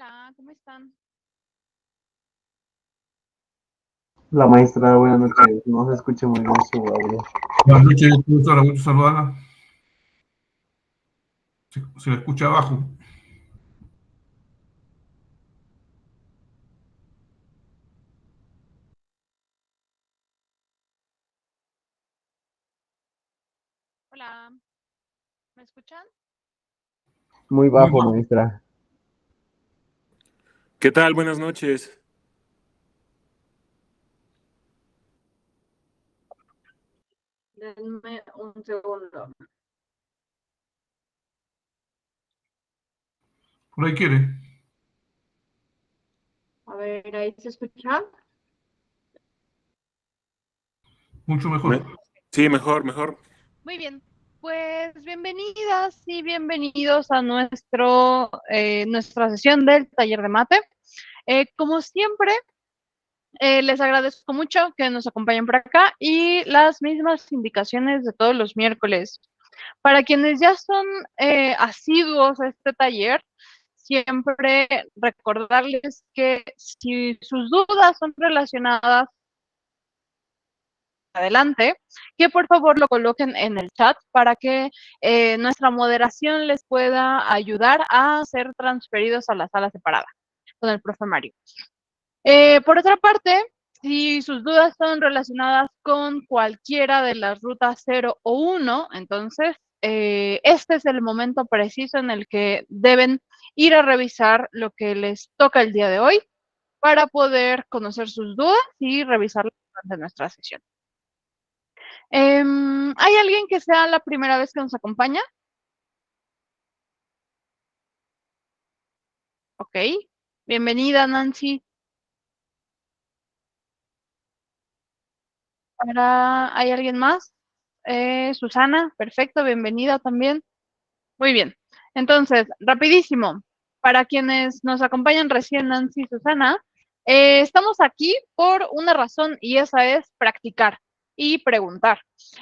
Hola, ¿cómo están? La maestra, buenas noches. No se escucha muy bien su audio. Buenas noches, profesora, gusto saludarla. Se la escucha abajo. Hola, ¿me escuchan? Muy Muy bajo, bajo. maestra. ¿Qué tal? Buenas noches. Denme un segundo. Por ahí quiere. A ver, ¿ahí se escucha? Mucho mejor. Me- Sí, mejor. Muy bien, pues bienvenidas y bienvenidos a nuestra sesión del taller de mate. Como siempre, les agradezco mucho que nos acompañen por acá y las mismas indicaciones de todos los miércoles. Para quienes ya son asiduos a este taller, siempre recordarles que si sus dudas son relacionadas adelante, que por favor lo coloquen en el chat para que nuestra moderación les pueda ayudar a ser transferidos a la sala separada con el profe Mario. Por otra parte, si sus dudas son relacionadas con cualquiera de las rutas 0 o 1, entonces este es el momento preciso en el que deben ir a revisar lo que les toca el día de hoy para poder conocer sus dudas y revisarlas durante nuestra sesión. ¿Hay alguien que sea la primera vez que nos acompaña? Ok. Bienvenida, Nancy. Ahora, ¿hay alguien más? Susana, perfecto, bienvenida también. Muy bien. Entonces, rapidísimo, para quienes nos acompañan recién, Nancy y Susana, estamos aquí por una razón y esa es practicar y preguntar.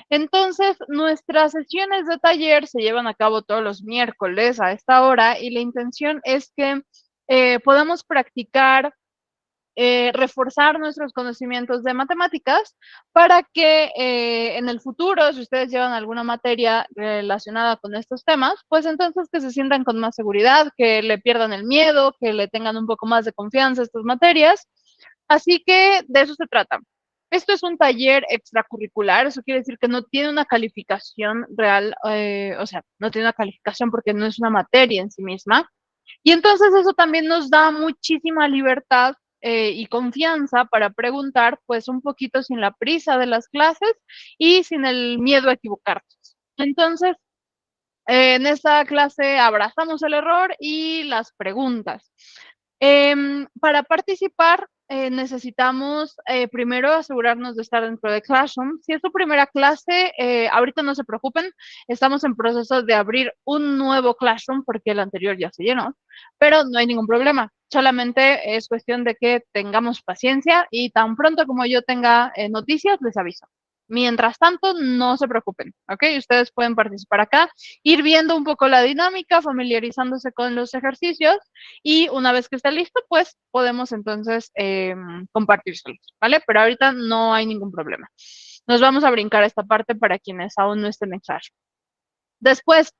Entonces, nuestras sesiones de taller se llevan a cabo todos los miércoles a esta hora y la intención es que podamos practicar reforzar nuestros conocimientos de matemáticas para que en el futuro, si ustedes llevan alguna materia relacionada con estos temas, pues entonces que se sientan con más seguridad, que le pierdan el miedo, que le tengan un poco más de confianza a estas materias. Así que de eso se trata. Esto es un taller extracurricular, eso quiere decir que no tiene una calificación real, o sea, no tiene una calificación porque no es una materia en sí misma, y entonces eso también nos da muchísima libertad y confianza para preguntar, pues un poquito sin la prisa de las clases y sin el miedo a equivocarnos. Entonces, en esta clase abrazamos el error y las preguntas. Para participar necesitamos primero asegurarnos de estar dentro de Classroom. Si es su primera clase, ahorita no se preocupen, estamos en proceso de abrir un nuevo Classroom porque el anterior ya se llenó, pero no hay ningún problema. Solamente es cuestión de que tengamos paciencia y tan pronto como yo tenga noticias, les aviso. Mientras tanto, no se preocupen, ¿ok? Ustedes pueden participar acá, ir viendo un poco la dinámica, familiarizándose con los ejercicios y una vez que esté listo, pues podemos entonces compartírselos, ¿vale? Pero ahorita no hay ningún problema. Nos vamos a brincar esta parte para quienes aún no estén en clase. Después,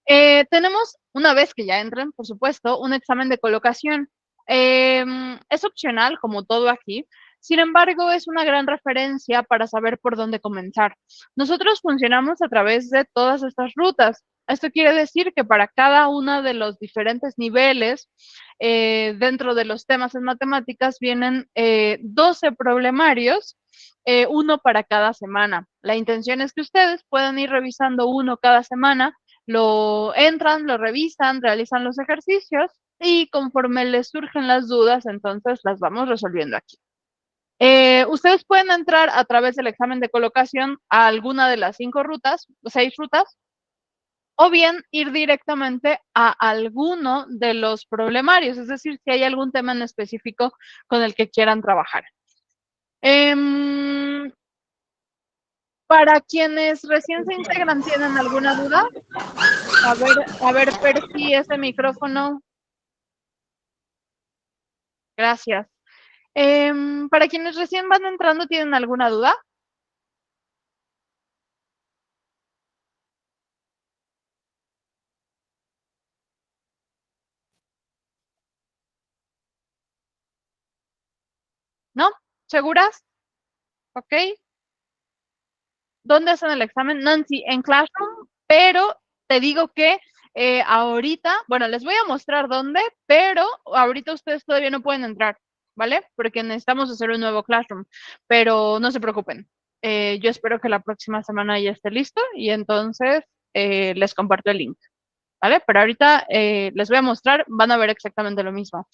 tenemos, una vez que ya entren, por supuesto, un examen de colocación. Es opcional, como todo aquí. Sin embargo, es una gran referencia para saber por dónde comenzar. Nosotros funcionamos a través de todas estas rutas. Esto quiere decir que para cada uno de los diferentes niveles dentro de los temas en matemáticas vienen 12 problemarios, uno para cada semana. La intención es que ustedes puedan ir revisando uno cada semana, lo entran, lo revisan, realizan los ejercicios y conforme les surgen las dudas, entonces las vamos resolviendo aquí. Ustedes pueden entrar a través del examen de colocación a alguna de las 5 rutas, 6 rutas, o bien ir directamente a alguno de los problemarios, es decir, si hay algún tema en específico con el que quieran trabajar. Para quienes recién se integran, ¿tienen alguna duda? A ver, Percy, ese micrófono. Gracias. Para quienes recién van entrando, ¿tienen alguna duda? ¿No? ¿Seguras? ¿Ok? ¿Dónde hacen el examen? Nancy, en Classroom, pero te digo que ahorita, bueno, les voy a mostrar dónde, pero ahorita ustedes todavía no pueden entrar, ¿vale? Porque necesitamos hacer un nuevo Classroom, pero no se preocupen. Yo espero que la próxima semana ya esté listo y entonces les comparto el link, ¿vale? Pero ahorita les voy a mostrar, van a ver exactamente lo mismo.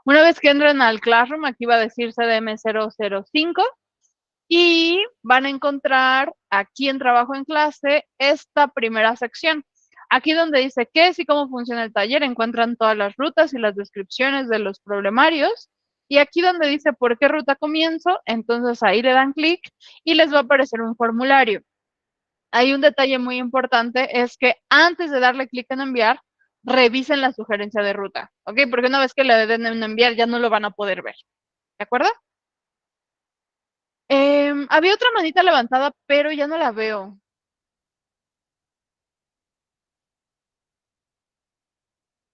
Una vez que entren al Classroom, aquí va a decir CDM005 y van a encontrar aquí en Trabajo en Clase esta primera sección. Aquí donde dice qué es y cómo funciona el taller, encuentran todas las rutas y las descripciones de los problemarios. Y aquí donde dice por qué ruta comienzo, entonces ahí le dan clic y les va a aparecer un formulario. Hay un detalle muy importante, es que antes de darle clic en enviar, revisen la sugerencia de ruta, ¿ok? Porque una vez que le den en enviar ya no lo van a poder ver, ¿de acuerdo? Había otra manita levantada, pero ya no la veo.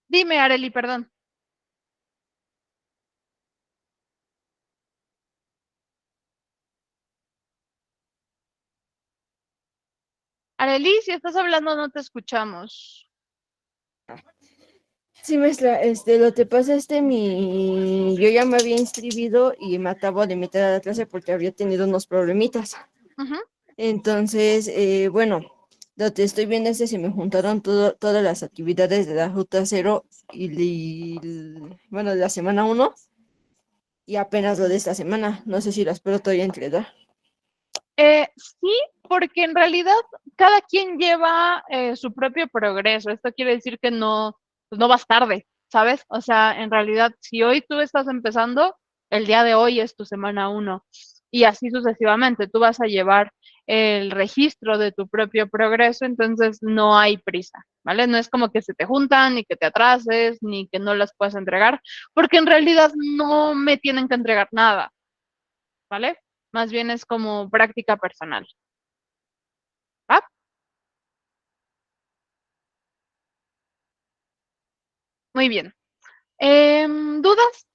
Dime, Areli, perdón. Areli, si estás hablando no te escuchamos. Sí, maestra, lo que pasa yo ya me había inscribido y me acabo de meter a la clase porque había tenido unos problemitas. Ujú. Entonces, bueno, lo que estoy viendo es que se me juntaron todas las actividades de la ruta cero bueno, de la semana uno y apenas lo de esta semana. No sé si las puedo todavía entregar. Sí, porque en realidad cada quien lleva su propio progreso. Esto quiere decir que no, pues no vas tarde, ¿sabes? O sea, en realidad, si hoy tú estás empezando, el día de hoy es tu semana uno y así sucesivamente. Tú vas a llevar el registro de tu propio progreso, entonces no hay prisa, ¿vale? No es como que se te juntan, ni que te atrases, ni que no las puedas entregar, porque en realidad no me tienen que entregar nada, ¿vale? Más bien es como práctica personal. ¿Va? Muy bien. ¿Dudas?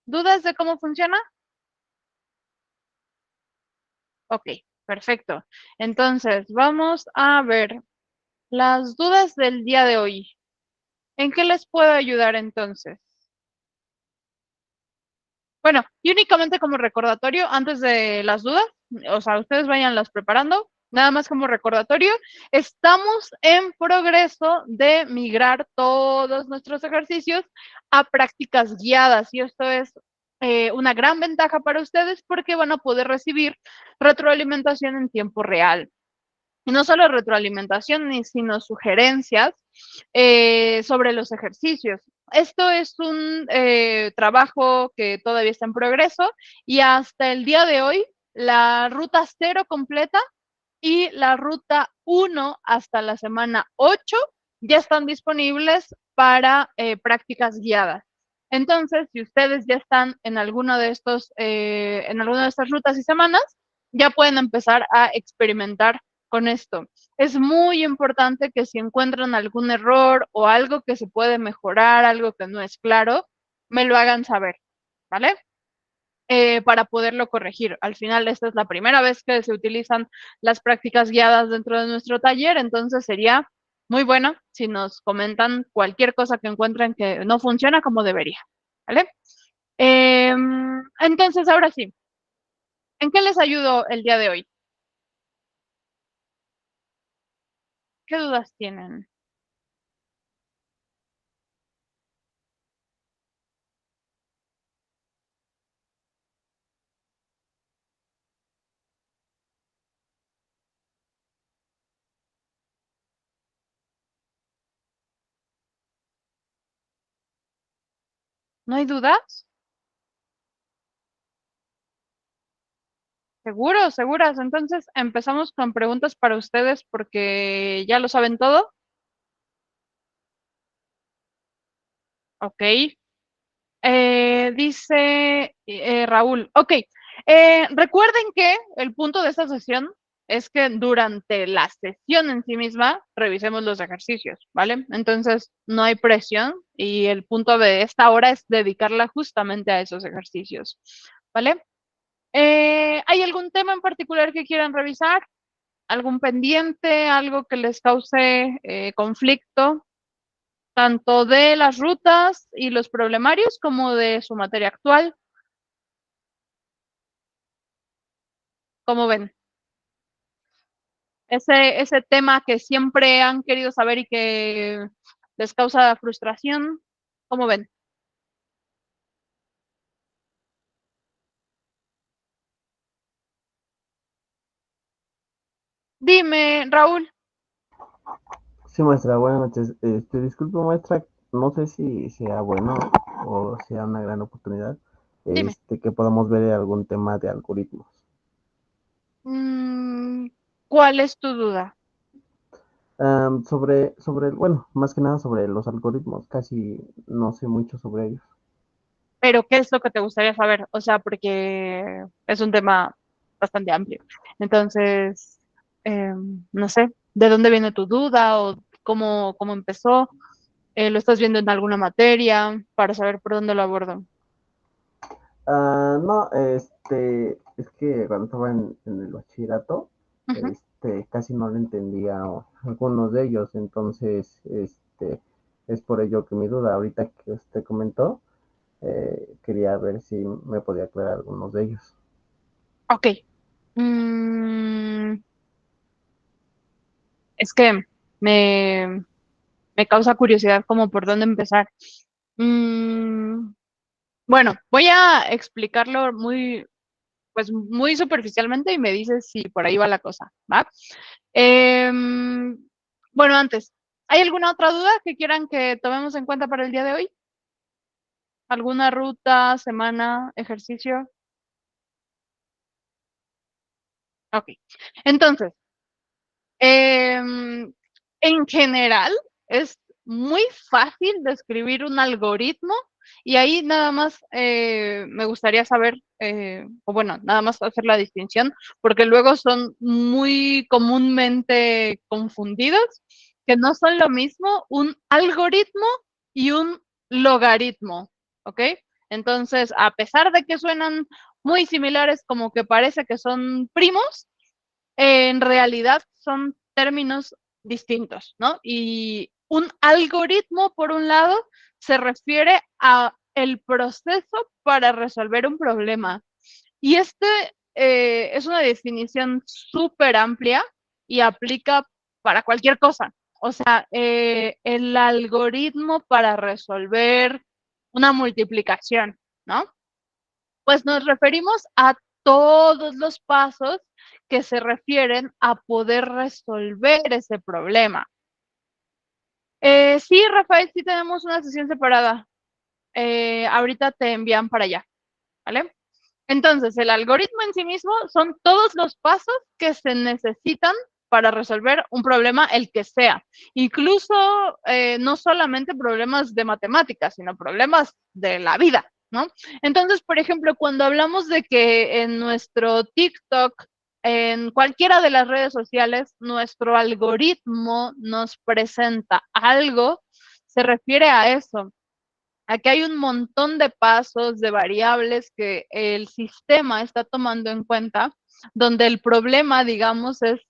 ¿Dudas de cómo funciona? Ok, perfecto. Entonces, vamos a ver las dudas del día de hoy. ¿En qué les puedo ayudar entonces? Bueno, y únicamente como recordatorio, antes de las dudas, o sea, ustedes vayanlas preparando, nada más como recordatorio, estamos en progreso de migrar todos nuestros ejercicios a prácticas guiadas y esto es una gran ventaja para ustedes porque van a poder recibir retroalimentación en tiempo real. Y no solo retroalimentación, sino sugerencias sobre los ejercicios. Esto es un trabajo que todavía está en progreso y hasta el día de hoy la ruta 0 completa y la ruta 1 hasta la semana 8 ya están disponibles para prácticas guiadas. Entonces, si ustedes ya están en alguna de estas rutas y semanas, ya pueden empezar a experimentar con esto. Es muy importante que si encuentran algún error o algo que se puede mejorar, algo que no es claro, me lo hagan saber, ¿vale? Para poderlo corregir. Al final, esta es la primera vez que se utilizan las prácticas guiadas dentro de nuestro taller, entonces sería muy bueno si nos comentan cualquier cosa que encuentren que no funciona como debería, ¿vale? Entonces, ahora sí, ¿en qué les ayudo el día de hoy? ¿Qué dudas tienen? ¿No hay dudas? Seguros, seguras. Entonces empezamos con preguntas para ustedes porque ya lo saben todo. Ok. Dice Raúl, ok, recuerden que el punto de esta sesión es que durante la sesión en sí misma revisemos los ejercicios, ¿vale? Entonces no hay presión y el punto de esta hora es dedicarla justamente a esos ejercicios, ¿vale? ¿Hay algún tema en particular que quieran revisar? ¿Algún pendiente? ¿Algo que les cause conflicto? Tanto de las rutas y los problemarios como de su materia actual. ¿Cómo ven? Ese tema que siempre han querido saber y que les causa frustración, ¿cómo ven? Dime, Raúl. Sí, maestra, buenas noches. Disculpe, maestra, no sé si sea bueno o sea una gran oportunidad, Dime. que podamos ver algún tema de algoritmos. ¿Cuál es tu duda? Bueno, más que nada sobre los algoritmos, casi no sé mucho sobre ellos. Pero, ¿qué es lo que te gustaría saber? O sea, porque es un tema bastante amplio. Entonces, no sé, ¿de dónde viene tu duda o cómo empezó? ¿Lo estás viendo en alguna materia para saber por dónde lo abordo? No, es que cuando estaba en el bachillerato, Ujú. casi no le entendía algunos de ellos, entonces, es por ello que mi duda, ahorita que usted comentó, quería ver si me podía aclarar algunos de ellos. Ok. Mm, es que me, me causa curiosidad como por dónde empezar. Mm, bueno, voy a explicarlo pues muy superficialmente y me dices si por ahí va la cosa, ¿va? Em, bueno, antes, ¿hay alguna otra duda que quieran que tomemos en cuenta para el día de hoy? ¿Alguna ruta, semana, ejercicio? Ok. Entonces, en general, es muy fácil describir un algoritmo y ahí nada más me gustaría saber, o bueno, nada más hacer la distinción, porque luego son muy comúnmente confundidos, que no son lo mismo un algoritmo y un logaritmo, ¿ok? Entonces, a pesar de que suenan muy similares, como que parece que son primos, en realidad son términos distintos, ¿no? Y un algoritmo, por un lado, se refiere a el proceso para resolver un problema. Y es una definición súper amplia y aplica para cualquier cosa. O sea, el algoritmo para resolver una multiplicación, ¿no? Pues nos referimos a todos los pasos que se refieren a poder resolver ese problema. Sí, Rafael, sí tenemos una sesión separada. Ahorita te envían para allá, ¿vale? Entonces, el algoritmo en sí mismo son todos los pasos que se necesitan para resolver un problema, el que sea. Incluso no solamente problemas de matemáticas, sino problemas de la vida, ¿no? Entonces, por ejemplo, cuando hablamos de que en nuestro TikTok, en cualquiera de las redes sociales, nuestro algoritmo nos presenta algo, se refiere a eso. Aquí hay un montón de pasos, de variables que el sistema está tomando en cuenta, donde el problema, digamos, es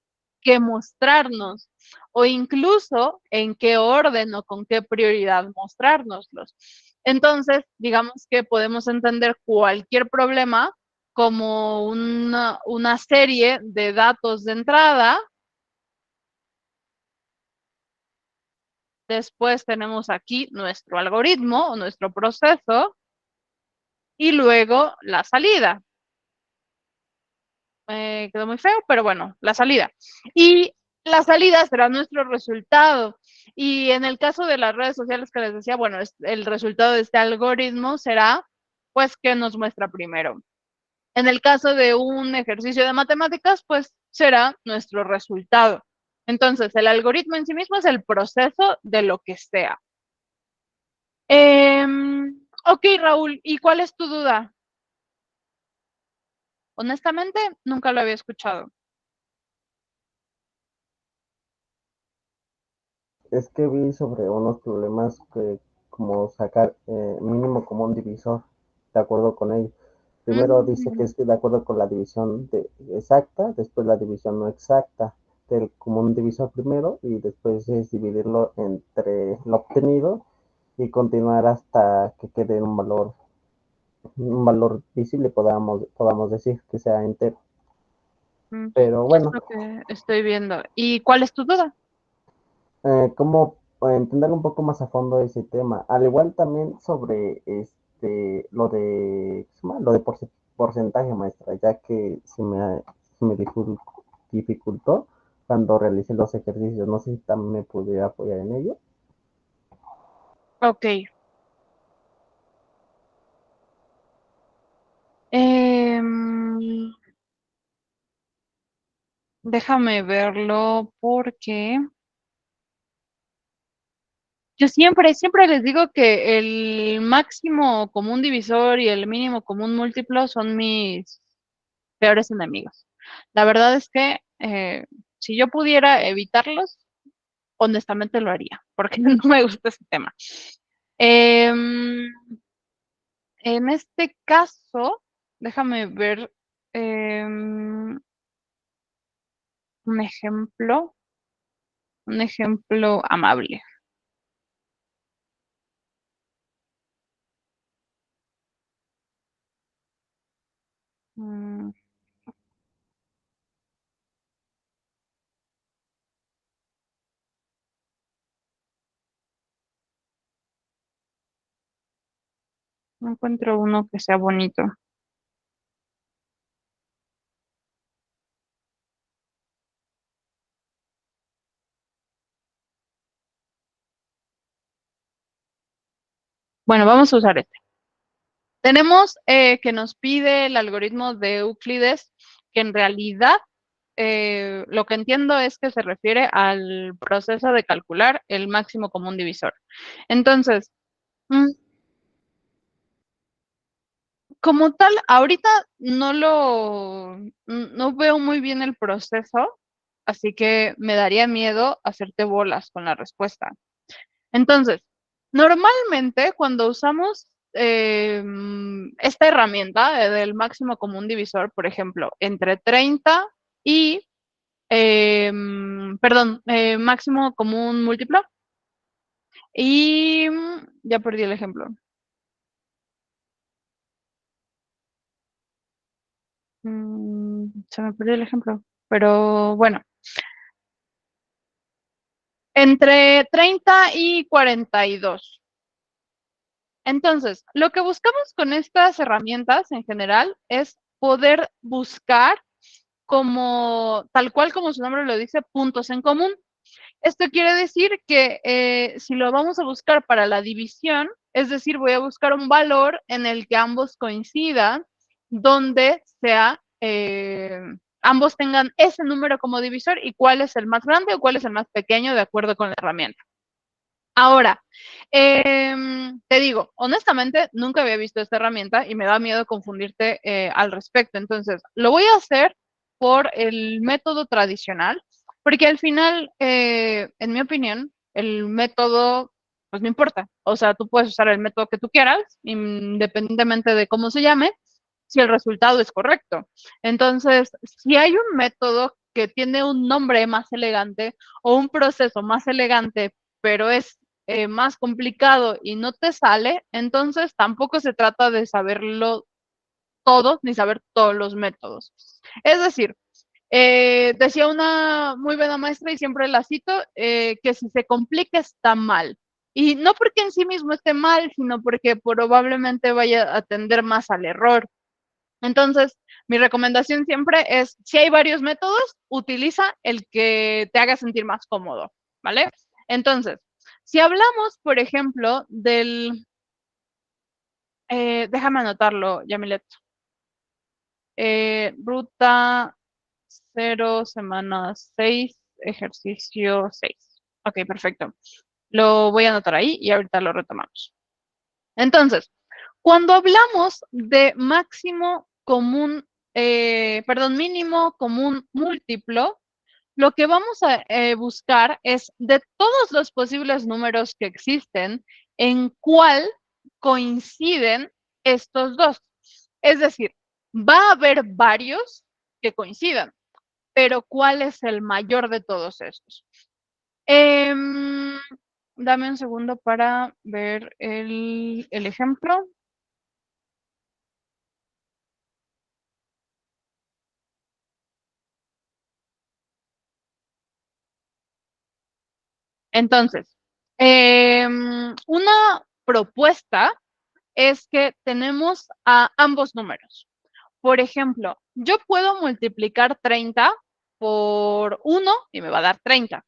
qué mostrarnos o incluso en qué orden o con qué prioridad mostrárnoslos. Entonces, digamos que podemos entender cualquier problema como una serie de datos de entrada. Después tenemos aquí nuestro algoritmo o nuestro proceso y luego la salida. Quedó muy feo, pero bueno, la salida. Y la salida será nuestro resultado. Y en el caso de las redes sociales que les decía, bueno, el resultado de este algoritmo será, pues, ¿qué nos muestra primero? En el caso de un ejercicio de matemáticas, pues, será nuestro resultado. Entonces, el algoritmo en sí mismo es el proceso de lo que sea. Ok, Raúl, ¿y cuál es tu duda? Honestamente, nunca lo había escuchado. Es que vi sobre unos problemas que como sacar mínimo común divisor de acuerdo con ello. Primero dice que es de acuerdo con la división exacta, después la división no exacta del común divisor primero y después es dividirlo entre lo obtenido y continuar hasta que quede un valor visible, podamos decir que sea entero. Pero Es bueno, lo que estoy viendo. ¿Y cuál es tu duda? cómo entender un poco más a fondo ese tema. Al igual también sobre lo de porcentaje, maestra, ya que se me dificultó cuando realicé los ejercicios. No sé si también me pudiera apoyar en ello. Ok. Em, déjame verlo porque yo siempre les digo que el máximo común divisor y el mínimo común múltiplo son mis peores enemigos. La verdad es que si yo pudiera evitarlos, honestamente lo haría, porque no me gusta ese tema. Em, en este caso, déjame ver em, un un ejemplo amable. Mm, no encuentro uno que sea bonito. Bueno, vamos a usar este. Tenemos que nos pide el algoritmo de Euclides, que en realidad lo que entiendo es que se refiere al proceso de calcular el máximo común divisor. Entonces, mm, como tal, ahorita no veo muy bien el proceso, así que me daría miedo hacerte bolas con la respuesta. Entonces, normalmente cuando usamos esta herramienta del máximo común divisor, por ejemplo, entre 30 y, perdón, máximo común múltiplo, y ya perdí el ejemplo. Se me perdió el ejemplo, pero bueno, entre 30 y 42. Entonces, lo que buscamos con estas herramientas en general es poder buscar como, tal cual como su nombre lo dice, puntos en común. Esto quiere decir que si lo vamos a buscar para la división, es decir, voy a buscar un valor en el que ambos coincidan, donde ambos tengan ese número como divisor y cuál es el más grande o cuál es el más pequeño de acuerdo con la herramienta. Ahora, te digo, honestamente, nunca había visto esta herramienta y me da miedo confundirte al respecto. Entonces, lo voy a hacer por el método tradicional, porque al final, en mi opinión, el método, pues no importa. O sea, tú puedes usar el método que tú quieras, independientemente de cómo se llame, si el resultado es correcto. Entonces, si hay un método que tiene un nombre más elegante o un proceso más elegante, pero es más complicado y no te sale, entonces tampoco se trata de saberlo todo ni saber todos los métodos. Es decir, decía una muy buena maestra y siempre la cito, que si se complica está mal. Y no porque en sí mismo esté mal, sino porque probablemente vaya a tender más al error. Entonces, mi recomendación siempre es, si hay varios métodos, utiliza el que te haga sentir más cómodo, ¿vale? Entonces, si hablamos, por ejemplo, déjame anotarlo, Yamilet. Ruta 0, semana 6, ejercicio 6. Ok, perfecto. Lo voy a anotar ahí y ahorita lo retomamos. Entonces, cuando hablamos de mínimo común múltiplo, lo que vamos a buscar es de todos los posibles números que existen, en cuál coinciden estos dos. Es decir, va a haber varios que coincidan, pero ¿cuál es el mayor de todos estos? Dame un segundo para ver el ejemplo. Entonces, una propuesta es que tenemos a ambos números. Por ejemplo, yo puedo multiplicar 30 por 1 y me va a dar 30.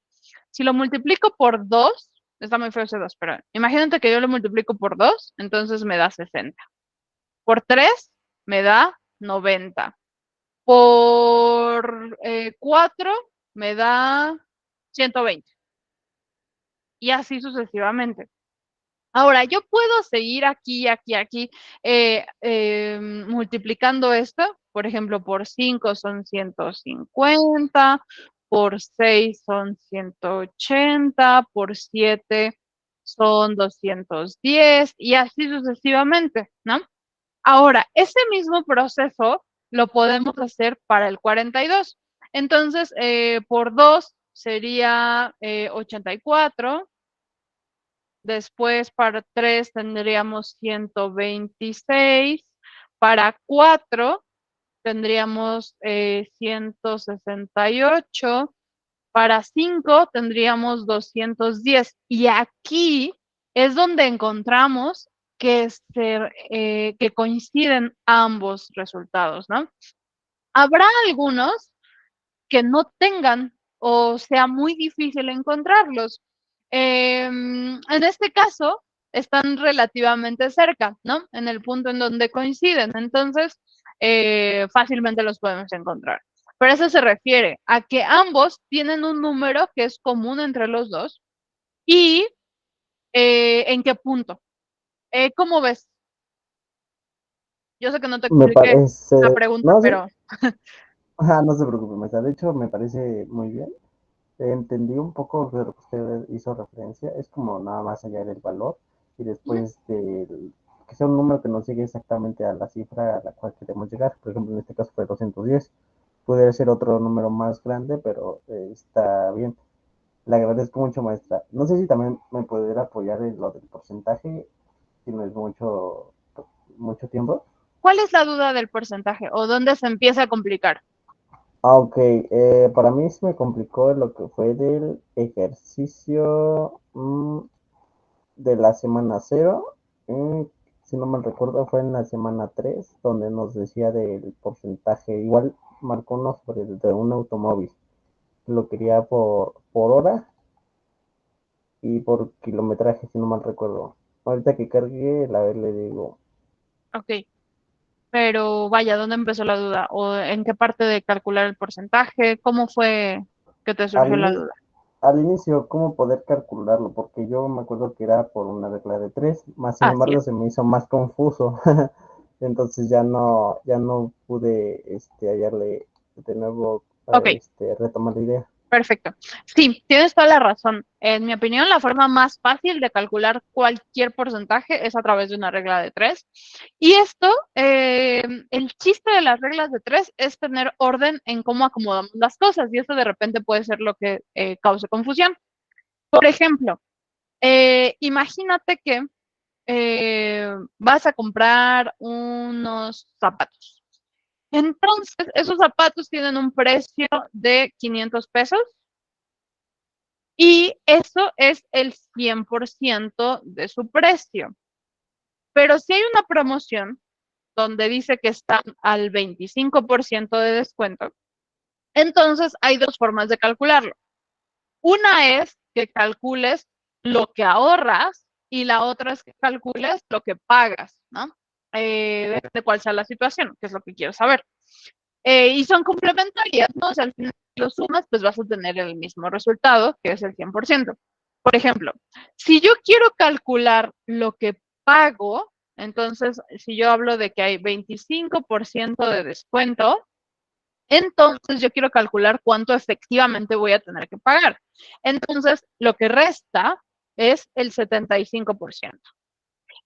Si lo multiplico por 2, está muy feo ese 2, pero imagínate que yo lo multiplico por 2, entonces me da 60. Por 3 me da 90. Por 4 me da 120. Y así sucesivamente. Ahora, yo puedo seguir aquí, multiplicando esto. Por ejemplo, por 5 son 150, por 6 son 180, por 7 son 210 y así sucesivamente, ¿no? Ahora, ese mismo proceso lo podemos hacer para el 42. Entonces, por 2 sería 84. Después para 3 tendríamos 126. Para 4 tendríamos 168. Para 5 tendríamos 210. Y aquí es donde encontramos que coinciden ambos resultados, ¿no? Habrá algunos que no tengan o sea muy difícil encontrarlos. En este caso, están relativamente cerca, ¿no? En el punto en donde coinciden. Entonces, fácilmente los podemos encontrar. Pero eso se refiere a que ambos tienen un número que es común entre los dos. ¿Y en qué punto? ¿Cómo ves? Yo sé que no te Me expliqué parece, la pregunta, no, sí, pero no se preocupe, maestra. De hecho, me parece muy bien. Entendí un poco de lo que usted hizo referencia. Es como nada más hallar el valor y después que sea un número que nos sigue exactamente a la cifra a la cual queremos llegar. Por ejemplo, en este caso fue 210. Puede ser otro número más grande, pero está bien. Le agradezco mucho, maestra. No sé si también me pudiera apoyar en lo del porcentaje, si no es mucho tiempo. ¿cuál es la duda del porcentaje o dónde se empieza a complicar? Ok, para mí se me complicó lo que fue del ejercicio de la semana 0. Si no mal recuerdo, fue en la semana 3 donde nos decía del porcentaje. Igual marcó uno sobre de un automóvil. Lo quería por hora y por kilometraje, si no mal recuerdo. Ahorita que cargue, la vez le digo. Ok, pero vaya, ¿dónde empezó la duda? ¿O en qué parte de calcular el porcentaje? ¿Cómo fue que te Al, surgió la duda? al inicio, ¿cómo poder calcularlo? Porque yo me acuerdo que era por una regla de 3, más sin Así embargo es. se me hizo más confuso. Entonces ya no pude hallarle de nuevo, Ok, retomar la idea. perfecto. Sí, tienes toda la razón. En mi opinión, la forma más fácil de calcular cualquier porcentaje es a través de una regla de 3. Y esto, el chiste de las reglas de 3 es tener orden en cómo acomodamos las cosas. Y esto de repente puede ser lo que cause confusión. Por ejemplo, imagínate que vas a comprar unos zapatos. Entonces, esos zapatos tienen un precio de 500 pesos y eso es el 100% de su precio. Pero si hay una promoción donde dice que están al 25% de descuento, entonces hay dos formas de calcularlo. Una es que calcules lo que ahorras y la otra es que calcules lo que pagas, ¿no? De cuál sea la situación, que es lo que quiero saber. Y son complementarias, ¿no? O sea, al final si lo sumas, pues vas a tener el mismo resultado, que es el 100%. Por ejemplo, si yo quiero calcular lo que pago, entonces si yo hablo de que hay 25% de descuento, entonces yo quiero calcular cuánto efectivamente voy a tener que pagar. Entonces, lo que resta es el 75%.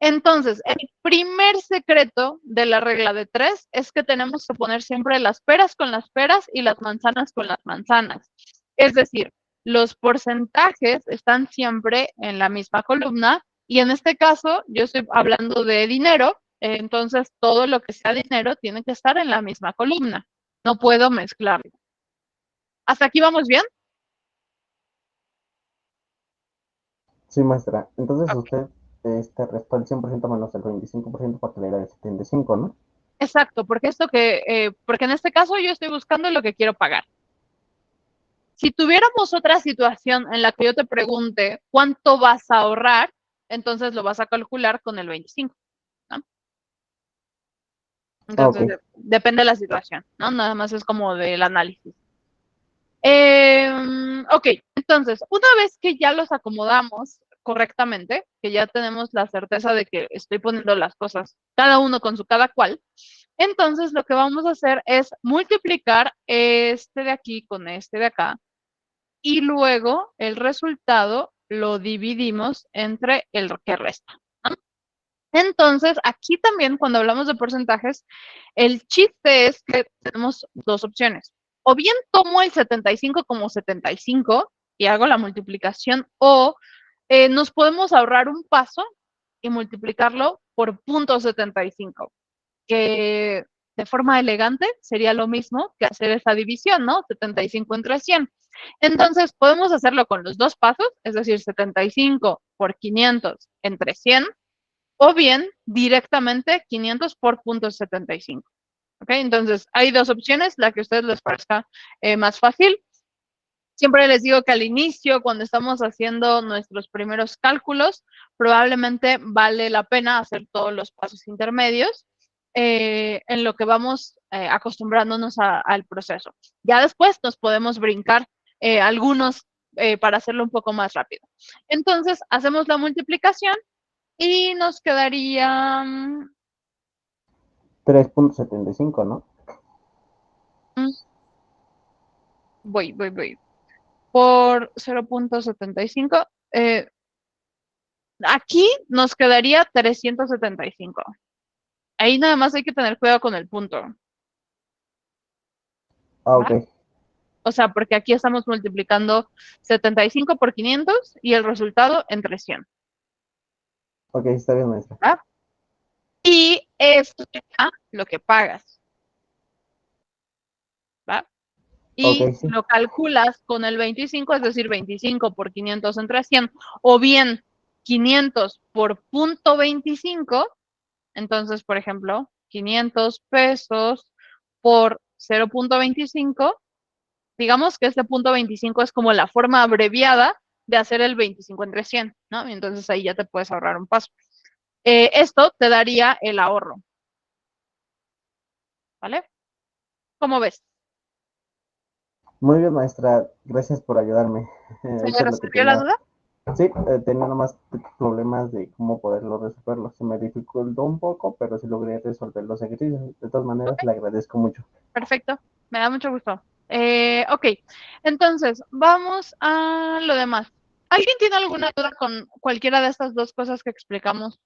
Entonces, el primer secreto de la regla de 3 es que tenemos que poner siempre las peras con las peras y las manzanas con las manzanas. Es decir, los porcentajes están siempre en la misma columna y en este caso yo estoy hablando de dinero, entonces todo lo que sea dinero tiene que estar en la misma columna. No puedo mezclarlo. ¿Hasta aquí vamos bien? Sí, maestra. Entonces usted restó el 100% menos el 25% porque le era el 75, ¿no? Exacto, porque porque en este caso yo estoy buscando lo que quiero pagar. Si tuviéramos otra situación en la que yo te pregunte cuánto vas a ahorrar, entonces lo vas a calcular con el 25, ¿no? Entonces, Ok. depende de la situación, ¿no? Nada más es como del análisis. Ok, entonces, una vez que ya los acomodamos correctamente, que ya tenemos la certeza de que estoy poniendo las cosas cada uno con su cada cual, entonces lo que vamos a hacer es multiplicar este de aquí con este de acá y luego el resultado lo dividimos entre el que resta, ¿no? Entonces, aquí también cuando hablamos de porcentajes, el chiste es que tenemos dos opciones. O bien tomo el 75 como 75 y hago la multiplicación, o nos podemos ahorrar un paso y multiplicarlo por 0.75, que de forma elegante sería lo mismo que hacer esa división, ¿no? 75 entre 100. Entonces, podemos hacerlo con los dos pasos, es decir, 75 por 500 entre 100, o bien directamente 500 por 0.75. ¿Ok? Entonces, hay dos opciones, la que a ustedes les parezca más fácil. Siempre les digo que al inicio, cuando estamos haciendo nuestros primeros cálculos, probablemente vale la pena hacer todos los pasos intermedios en lo que vamos acostumbrándonos al proceso. Ya después nos podemos brincar algunos para hacerlo un poco más rápido. Entonces, hacemos la multiplicación y nos quedaría 3.75, ¿no? voy. Por 0.75. Aquí nos quedaría 375. Ahí nada más hay que tener cuidado con el punto. Ah, ¿Va? ok. O sea, porque aquí estamos multiplicando 75 por 500 y el resultado entre 100. Ok, está bien, maestra. ¿Va? Y esto es lo que pagas. ¿Va? Ok, Y sí. lo calculas con el 25, es decir, 25 por 500 entre 100, o bien 500 por 0.25. Entonces, por ejemplo, 500 pesos por 0.25, digamos que este 0.25 es como la forma abreviada de hacer el 25 entre 100, ¿no? Y entonces ahí ya te puedes ahorrar un paso. Esto te daría el ahorro, ¿vale? ¿Cómo ves? Muy bien, maestra. Gracias por ayudarme. ¿Se le Eso es lo que resolvió la tenía. duda? Sí, tenía nomás problemas de cómo poderlo resolverlo. Se me dificultó un poco, pero sí logré resolver los ejercicios. De todas Ok, maneras, le agradezco mucho. perfecto. Me da mucho gusto. Ok, entonces vamos a lo demás. ¿Alguien tiene alguna duda con cualquiera de estas dos cosas que explicamos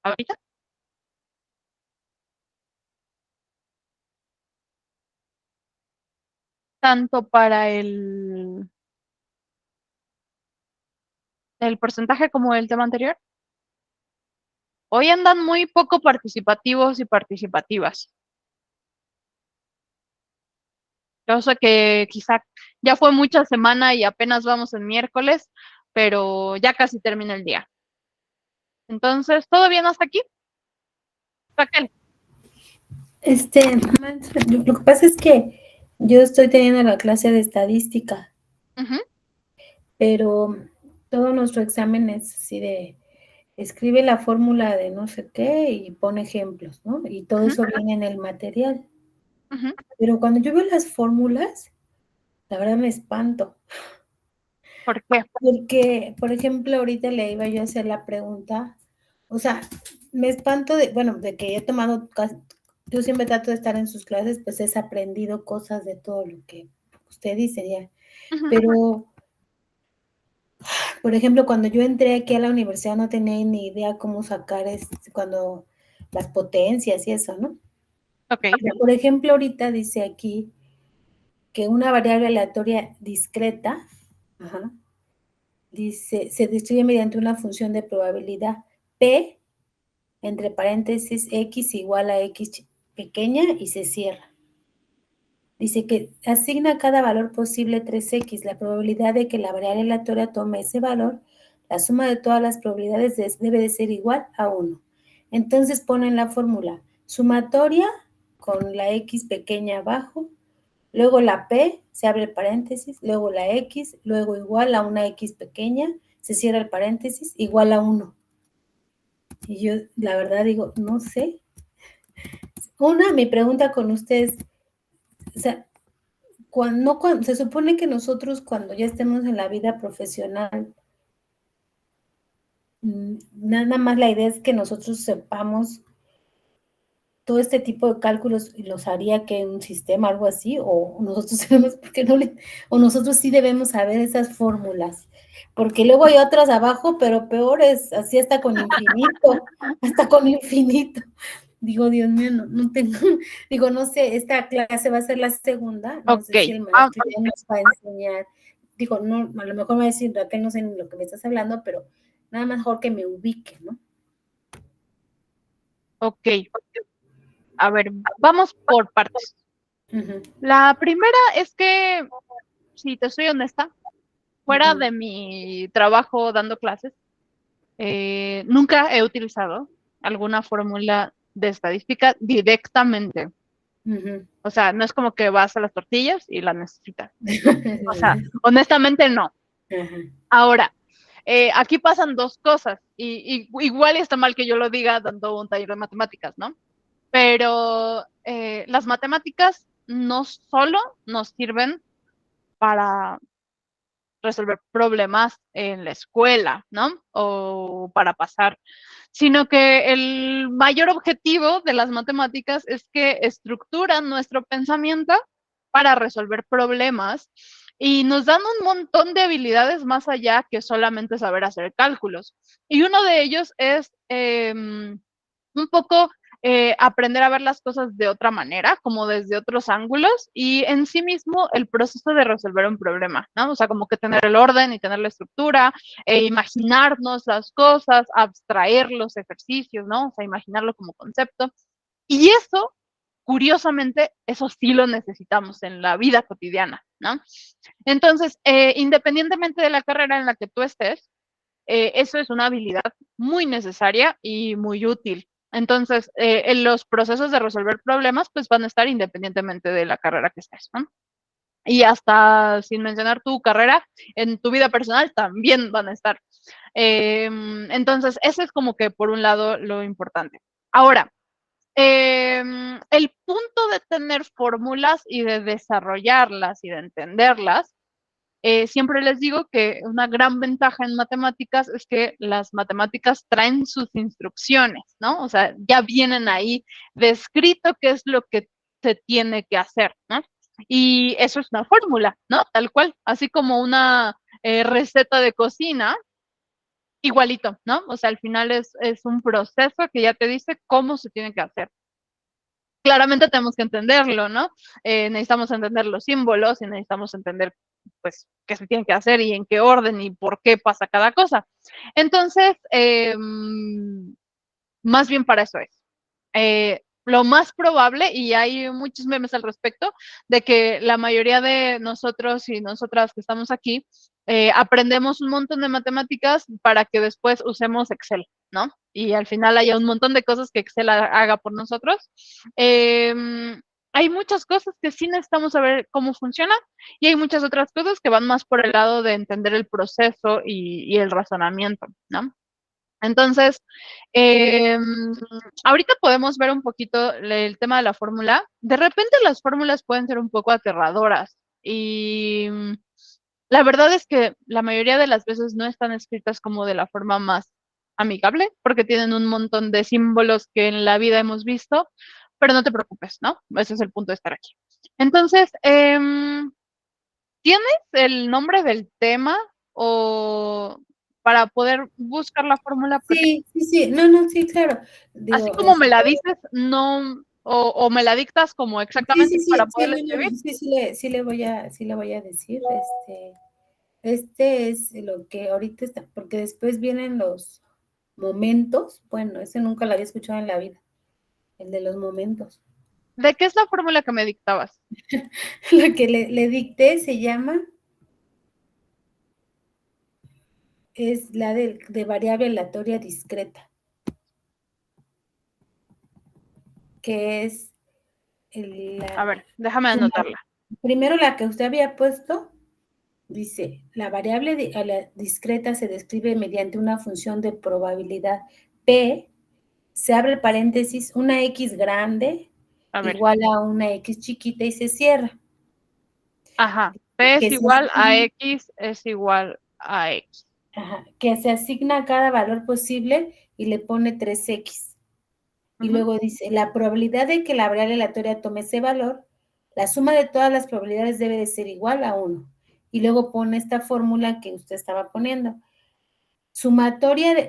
ahorita? Tanto para el porcentaje como el tema anterior. Hoy andan muy poco participativos y participativas. Yo sé que quizá ya fue mucha semana y apenas vamos en miércoles, pero ya casi termina el día. Entonces, ¿todo bien hasta aquí? Raquel. Maestra, lo que pasa es que yo estoy teniendo la clase de estadística, Ujú, pero todo nuestro examen es así de, escribe la fórmula de no sé qué y pone ejemplos, ¿no? Y todo ujú, eso viene en el material. ujú. Pero cuando yo veo las fórmulas, la verdad me espanto, ¿Por qué? porque, por ejemplo, ahorita le iba yo a hacer la pregunta O sea, me espanto de que he tomado, yo siempre trato de estar en sus clases, pues he aprendido cosas de todo lo que usted dice ya. Pero, por ejemplo, cuando yo entré aquí a la universidad no tenía ni idea cómo sacar cuando las potencias y eso, ¿no? Ok. Por ejemplo, ahorita dice aquí que una variable aleatoria discreta, dice, se distribuye mediante una función de probabilidad P, entre paréntesis, X igual a X pequeña y se cierra. Dice que asigna a cada valor posible 3X. La probabilidad de que la variable aleatoria tome ese valor, la suma de todas las probabilidades debe de ser igual a 1. Entonces ponen la fórmula sumatoria con la X pequeña abajo, luego la P, se abre el paréntesis, luego la X, luego igual a una X pequeña, se cierra el paréntesis, igual a 1. Y yo, la verdad, digo, no sé. Mi pregunta con ustedes, o sea, se supone que nosotros cuando ya estemos en la vida profesional, nada más la idea es que nosotros sepamos todo este tipo de cálculos y los haría que un sistema, algo así, o nosotros sabemos por qué no o nosotros sí debemos saber esas fórmulas, porque luego hay otras abajo, pero peores, así hasta con infinito. Digo, Dios mío, no tengo, digo, no sé, esta clase va a ser la segunda, no sé si el maestro ya nos va a enseñar, digo, no, a lo mejor me va a decir, Raquel, no sé ni lo que me estás hablando, pero nada mejor que me ubique, ¿no? Ok. A ver, vamos por partes. La primera es que, si te soy honesta, fuera de mi trabajo dando clases, nunca he utilizado alguna fórmula de estadística directamente. O sea, no es como que vas a las tortillas y las necesitas. O sea, honestamente no. Ahora, aquí pasan dos cosas, y igual está mal que yo lo diga dando un taller de matemáticas, ¿no? Pero las matemáticas no solo nos sirven para resolver problemas en la escuela, ¿no? O para pasar, sino que el mayor objetivo de las matemáticas es que estructuran nuestro pensamiento para resolver problemas y nos dan un montón de habilidades más allá que solamente saber hacer cálculos. Y uno de ellos es un poco aprender a ver las cosas de otra manera, como desde otros ángulos, y en sí mismo el proceso de resolver un problema, ¿no? O sea, como que tener el orden y tener la estructura, imaginarnos las cosas, abstraer los ejercicios, ¿no? O sea, imaginarlo como concepto. Y eso, curiosamente, eso sí lo necesitamos en la vida cotidiana, ¿no? Entonces, independientemente de la carrera en la que tú estés, eso es una habilidad muy necesaria y muy útil. Entonces, en los procesos de resolver problemas, pues van a estar independientemente de la carrera que estés, ¿no? Y hasta sin mencionar tu carrera, en tu vida personal también van a estar. Entonces, eso es como que por un lado lo importante. Ahora, el punto de tener fórmulas y de desarrollarlas y de entenderlas, siempre les digo que una gran ventaja en matemáticas es que las matemáticas traen sus instrucciones, ¿no? O sea, ya vienen ahí descrito qué es lo que se tiene que hacer, ¿no? Y eso es una fórmula, ¿no? Tal cual, así como una receta de cocina, igualito, ¿no? O sea, al final es un proceso que ya te dice cómo se tiene que hacer. Claramente tenemos que entenderlo, ¿no? Necesitamos entender los símbolos y necesitamos entender, pues, qué se tiene que hacer y en qué orden y por qué pasa cada cosa. Entonces, más bien para eso es. Lo más probable, y hay muchos memes al respecto, de que la mayoría de nosotros y nosotras que estamos aquí, aprendemos un montón de matemáticas para que después usemos Excel, ¿no? Y al final haya un montón de cosas que Excel haga por nosotros. Hay muchas cosas que sí necesitamos saber cómo funciona y hay muchas otras cosas que van más por el lado de entender el proceso y el razonamiento, ¿no? Entonces, ahorita podemos ver un poquito el tema de la fórmula. De repente las fórmulas pueden ser un poco aterradoras y la verdad es que la mayoría de las veces no están escritas como de la forma más amigable, porque tienen un montón de símbolos que en la vida hemos visto, pero no te preocupes, ¿no? Ese es el punto de estar aquí. Entonces, ¿tienes el nombre del tema o para poder buscar la fórmula? Sí, sí, sí, no, sí, claro. Digo, Así como me la dices, no, o me la dictas como exactamente para poderla escribir. Sí le voy a decir, este es lo que ahorita está, porque después vienen los momentos, bueno, ese nunca lo había escuchado en la vida, el de los momentos. ¿De qué es la fórmula que me dictabas? Lo que le dicté se llama, es la de variable aleatoria discreta, que es A ver, déjame anotarla. primero la que usted había puesto, dice, la variable discreta se describe mediante una función de probabilidad P, se abre el paréntesis, una X grande igual a una X chiquita y se cierra. Ajá, P es igual a X es igual a X. Ajá, que se asigna a cada valor posible y le pone 3X. Y luego dice, la probabilidad de que la variable aleatoria tome ese valor, la suma de todas las probabilidades debe de ser igual a 1. Y luego pone esta fórmula que usted estaba poniendo. Sumatoria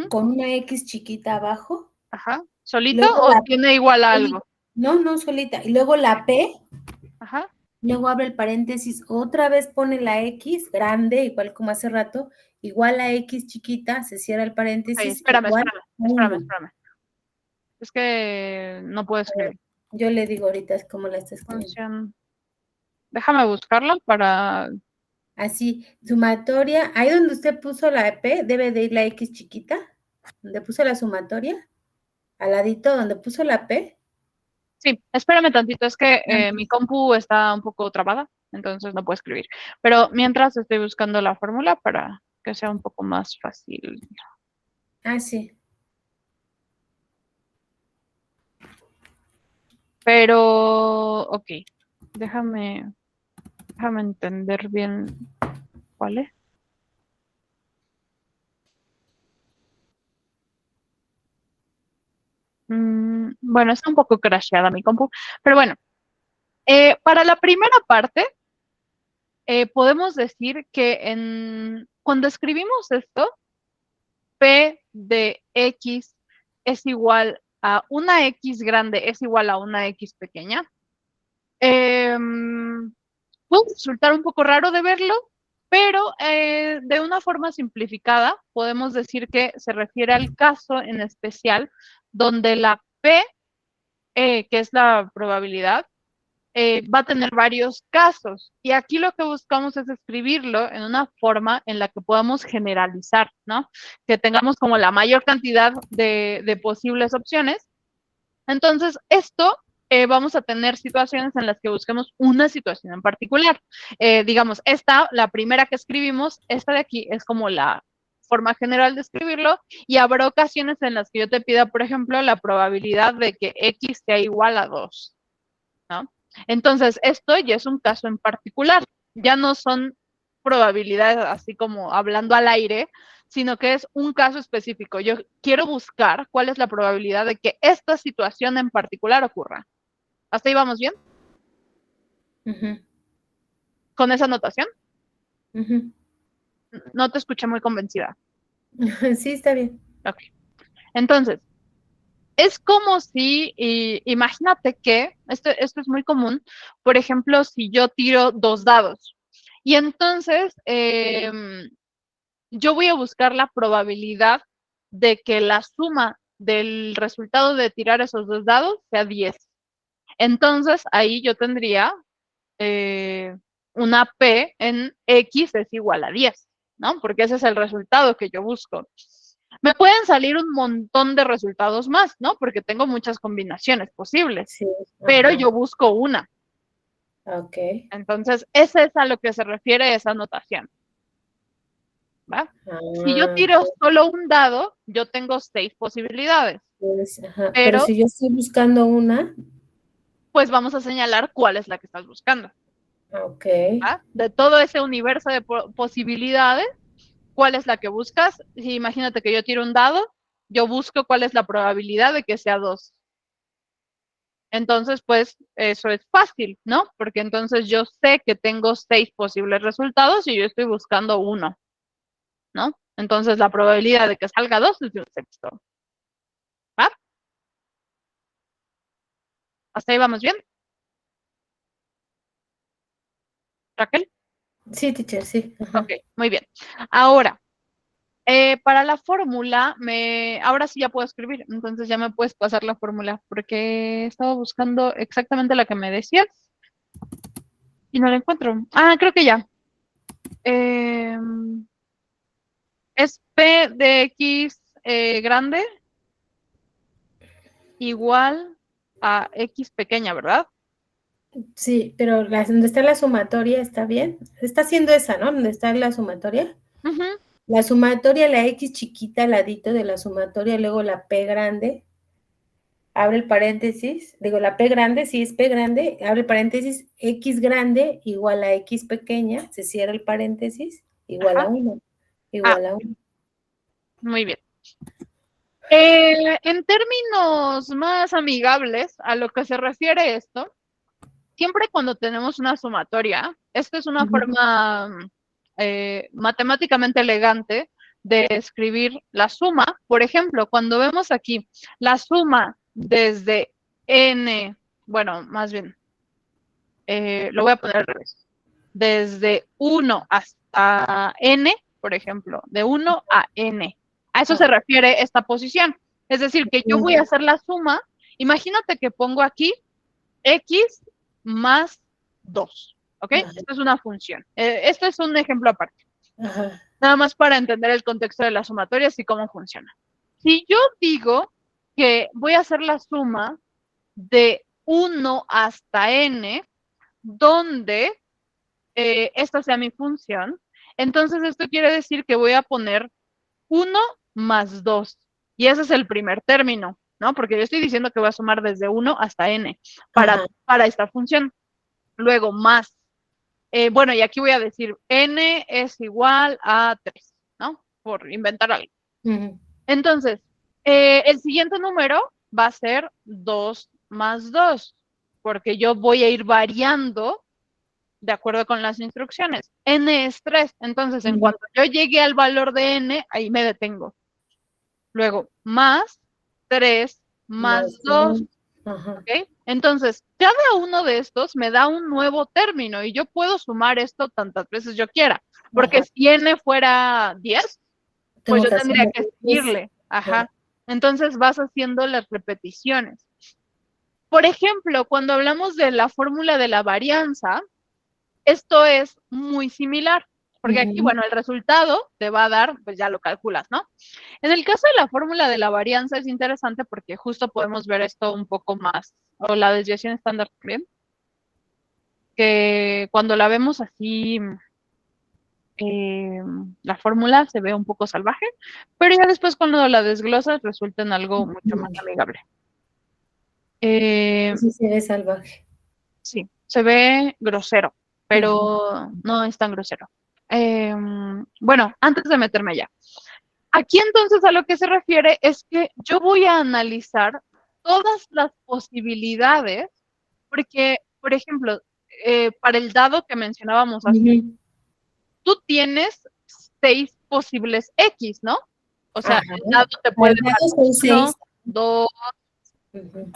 con una X chiquita abajo. Ajá. ¿Solito o tiene igual a algo? No, solita. Y luego la P. Ajá. Luego abre el paréntesis, otra vez pone la X grande, igual como hace rato, igual a X chiquita, se cierra el paréntesis. Ay, espérame. Es que no puedo escribir. Yo le digo ahorita es como la está escribiendo. Déjame buscarla para... Así, sumatoria, ahí donde usted puso la P, debe de ir la X chiquita, donde puso la sumatoria, al ladito donde puso la P. Sí, espérame tantito, es que mi compu está un poco trabada, entonces no puedo escribir. Pero mientras estoy buscando la fórmula para que sea un poco más fácil. Ah, sí. Pero, ok, déjame entender bien cuál es. Bueno, está un poco crasheada mi compu, pero bueno, para la primera parte, podemos decir que cuando escribimos esto, P de X es igual a una X grande es igual a una X pequeña. Puede resultar un poco raro de verlo, pero de una forma simplificada podemos decir que se refiere al caso en especial donde la P, que es la probabilidad, va a tener varios casos. Y aquí lo que buscamos es escribirlo en una forma en la que podamos generalizar, ¿no? Que tengamos como la mayor cantidad de posibles opciones. Entonces, esto vamos a tener situaciones en las que busquemos una situación en particular. Digamos, la primera que escribimos, esta de aquí es como la forma general de escribirlo, y habrá ocasiones en las que yo te pida, por ejemplo, la probabilidad de que X sea igual a 2, ¿no? Entonces, esto ya es un caso en particular, ya no son probabilidades así como hablando al aire, sino que es un caso específico. Yo quiero buscar cuál es la probabilidad de que esta situación en particular ocurra. ¿Hasta ahí vamos bien? ¿Con esa anotación? No te escuché muy convencida. Sí, está bien. Ok. Entonces, es como si, imagínate que, esto es muy común, por ejemplo, si yo tiro 2 dados, y entonces yo voy a buscar la probabilidad de que la suma del resultado de tirar esos 2 dados sea 10. Entonces, ahí yo tendría una P en X es igual a 10, ¿no? Porque ese es el resultado que yo busco. Me pueden salir un montón de resultados más, ¿no? Porque tengo muchas combinaciones posibles, sí, pero yo busco una. Ok. Entonces, ese es a lo que se refiere esa notación. ¿Va? Si yo tiro solo un dado, yo tengo 6 posibilidades. Pues, pero si yo estoy buscando una, pues vamos a señalar cuál es la que estás buscando. Ok. ¿Va? De todo ese universo de posibilidades, ¿cuál es la que buscas? Si imagínate que yo tiro un dado, yo busco cuál es la probabilidad de que sea 2. Entonces, pues, eso es fácil, ¿no? Porque entonces yo sé que tengo 6 posibles resultados y yo estoy buscando 1, ¿no? Entonces, la probabilidad de que salga 2 es de un sexto. ¿Va? ¿Hasta ahí vamos bien? ¿Raquel? Sí, teacher, sí. Ajá. Ok, muy bien. Ahora, para la fórmula, ahora sí ya puedo escribir, entonces ya me puedes pasar la fórmula, porque estaba buscando exactamente la que me decías y no la encuentro. Ah, creo que ya. Es P de X grande igual a X pequeña, ¿verdad? Sí, pero donde está la sumatoria, ¿está bien? Está haciendo esa, ¿no? Donde está la sumatoria. Ujú. La sumatoria, la X chiquita al ladito de la sumatoria, luego la P grande, abre el paréntesis, digo, la P grande, si es P grande, abre el paréntesis, X grande igual a X pequeña, se cierra el paréntesis, igual Ajá. a 1, igual a 1. Muy bien. En términos más amigables a lo que se refiere esto, siempre cuando tenemos una sumatoria, esto es una forma matemáticamente elegante de escribir la suma. Por ejemplo, cuando vemos aquí la suma desde n, bueno, más bien, lo voy a poner al revés, desde 1 hasta n, por ejemplo, de 1 a n. A eso se refiere esta posición. Es decir, que yo voy a hacer la suma. Imagínate que pongo aquí x más 2. ¿Ok? Esto es una función. Esto es un ejemplo aparte. Ajá. Nada más para entender el contexto de las sumatorias y cómo funciona. Si yo digo que voy a hacer la suma de 1 hasta n, donde esta sea mi función, entonces esto quiere decir que voy a poner 1 más 2. Y ese es el primer término, ¿no? Porque yo estoy diciendo que voy a sumar desde 1 hasta n para esta función. Luego más. Bueno, y aquí voy a decir n es igual a 3, ¿no? Por inventar algo. Entonces, el siguiente número va a ser 2 más 2, porque yo voy a ir variando de acuerdo con las instrucciones. N es 3, entonces en cuanto yo llegue al valor de n, ahí me detengo. Luego, más 3 más 2. ¿Ok? Entonces, cada uno de estos me da un nuevo término y yo puedo sumar esto tantas veces yo quiera. Porque si n fuera 10, pues yo tendría que seguirle. Ajá. Entonces vas haciendo las repeticiones. Por ejemplo, cuando hablamos de la fórmula de la varianza, esto es muy similar, porque aquí, bueno, el resultado te va a dar, pues ya lo calculas, ¿no? En el caso de la fórmula de la varianza es interesante porque justo podemos ver esto un poco más, o la desviación estándar también, que cuando la vemos así, la fórmula se ve un poco salvaje, pero ya después cuando la desglosas resulta en algo mucho más amigable. Sí, se ve salvaje. Sí, se ve grosero, pero no es tan grosero. Bueno, antes de meterme allá. Aquí entonces a lo que se refiere es que yo voy a analizar todas las posibilidades, porque, por ejemplo, para el dado que mencionábamos así, tú tienes 6 posibles X, ¿no? O sea, el dado te puede dar 1, 2,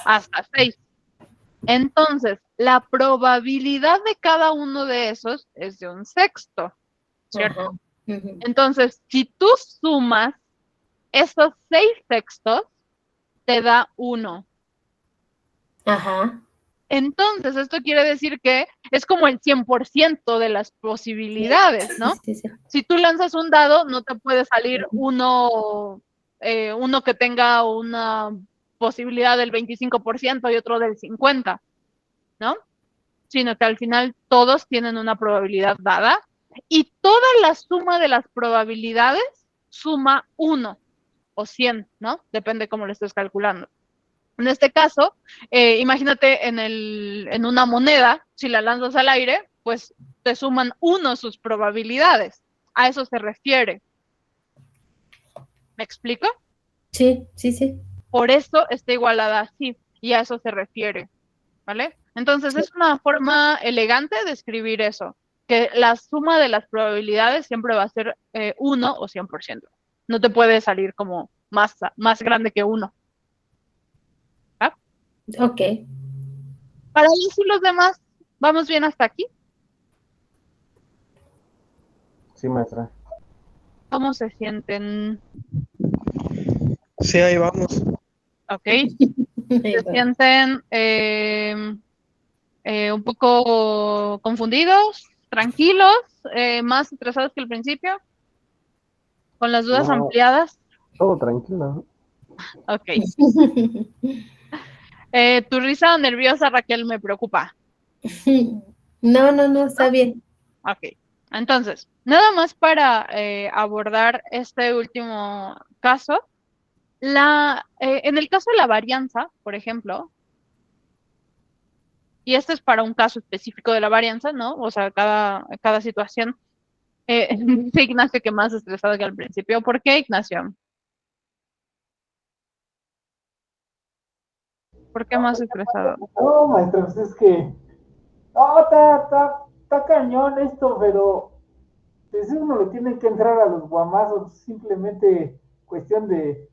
hasta 6. Entonces, la probabilidad de cada uno de esos es de un sexto, ¿cierto? Entonces, si tú sumas esos 6 sextos, te da 1. Ajá. Entonces, esto quiere decir que es como el 100% de las posibilidades, ¿no? Sí, sí. Si tú lanzas un dado, no te puede salir uno que tenga una posibilidad del 25% y otro del 50%, ¿no? Sino que al final todos tienen una probabilidad dada y toda la suma de las probabilidades suma 1 o 100, ¿no? Depende cómo lo estés calculando. En este caso, imagínate en una moneda, si la lanzas al aire, pues te suman 1 sus probabilidades. A eso se refiere. ¿Me explico? Sí, sí, sí. Por eso está igualada así, y a eso se refiere, ¿vale? Entonces es una forma elegante de escribir eso, que la suma de las probabilidades siempre va a ser 1 o 100%. No te puede salir como más grande que 1. ¿Ah? Ok. Para Liz y los demás, ¿vamos bien hasta aquí? Sí, maestra. ¿Cómo se sienten? Sí, ahí vamos. ¿Ok? ¿Se sienten un poco confundidos, tranquilos, más estresados que al principio? ¿Con las dudas No, ampliadas? todo tranquilo. Ok. Tu risa nerviosa, Raquel, me preocupa. No, está bien. Ok. Entonces, nada más para abordar este último caso. En el caso de la varianza, por ejemplo, y este es para un caso específico de la varianza, ¿no? O sea, cada situación. Dice Ignacio que más estresado que al principio. ¿Por qué, Ignacio? ¿Por qué más estresado? No, maestro, pues es que. No, está cañón esto, pero. Pues uno le tiene que entrar a los guamazos, simplemente cuestión de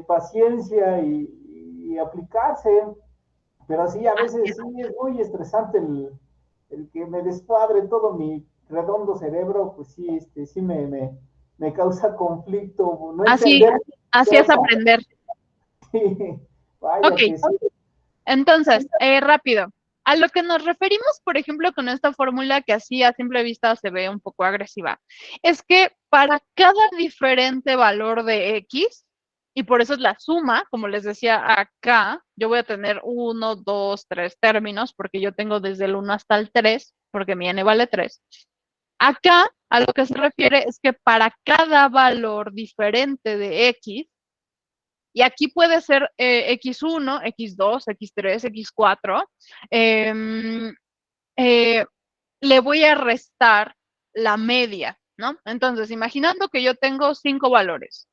paciencia y aplicarse. Pero sí, a veces sí es muy estresante el que me descuadre todo mi redondo cerebro, pues sí, sí me causa conflicto, no Así, entender. así es aprender. Sí, vaya Ok, que sí. entonces, rápido. A lo que nos referimos, por ejemplo, con esta fórmula que así a simple vista se ve un poco agresiva, es que para cada diferente valor de X, y por eso es la suma, como les decía acá, yo voy a tener 1, 2, 3 términos, porque yo tengo desde el 1 hasta el 3, porque mi n vale 3. Acá, a lo que se refiere es que para cada valor diferente de X, y aquí puede ser X1, X2, X3, X4, le voy a restar la media, ¿no? Entonces, imaginando que yo tengo 5 valores,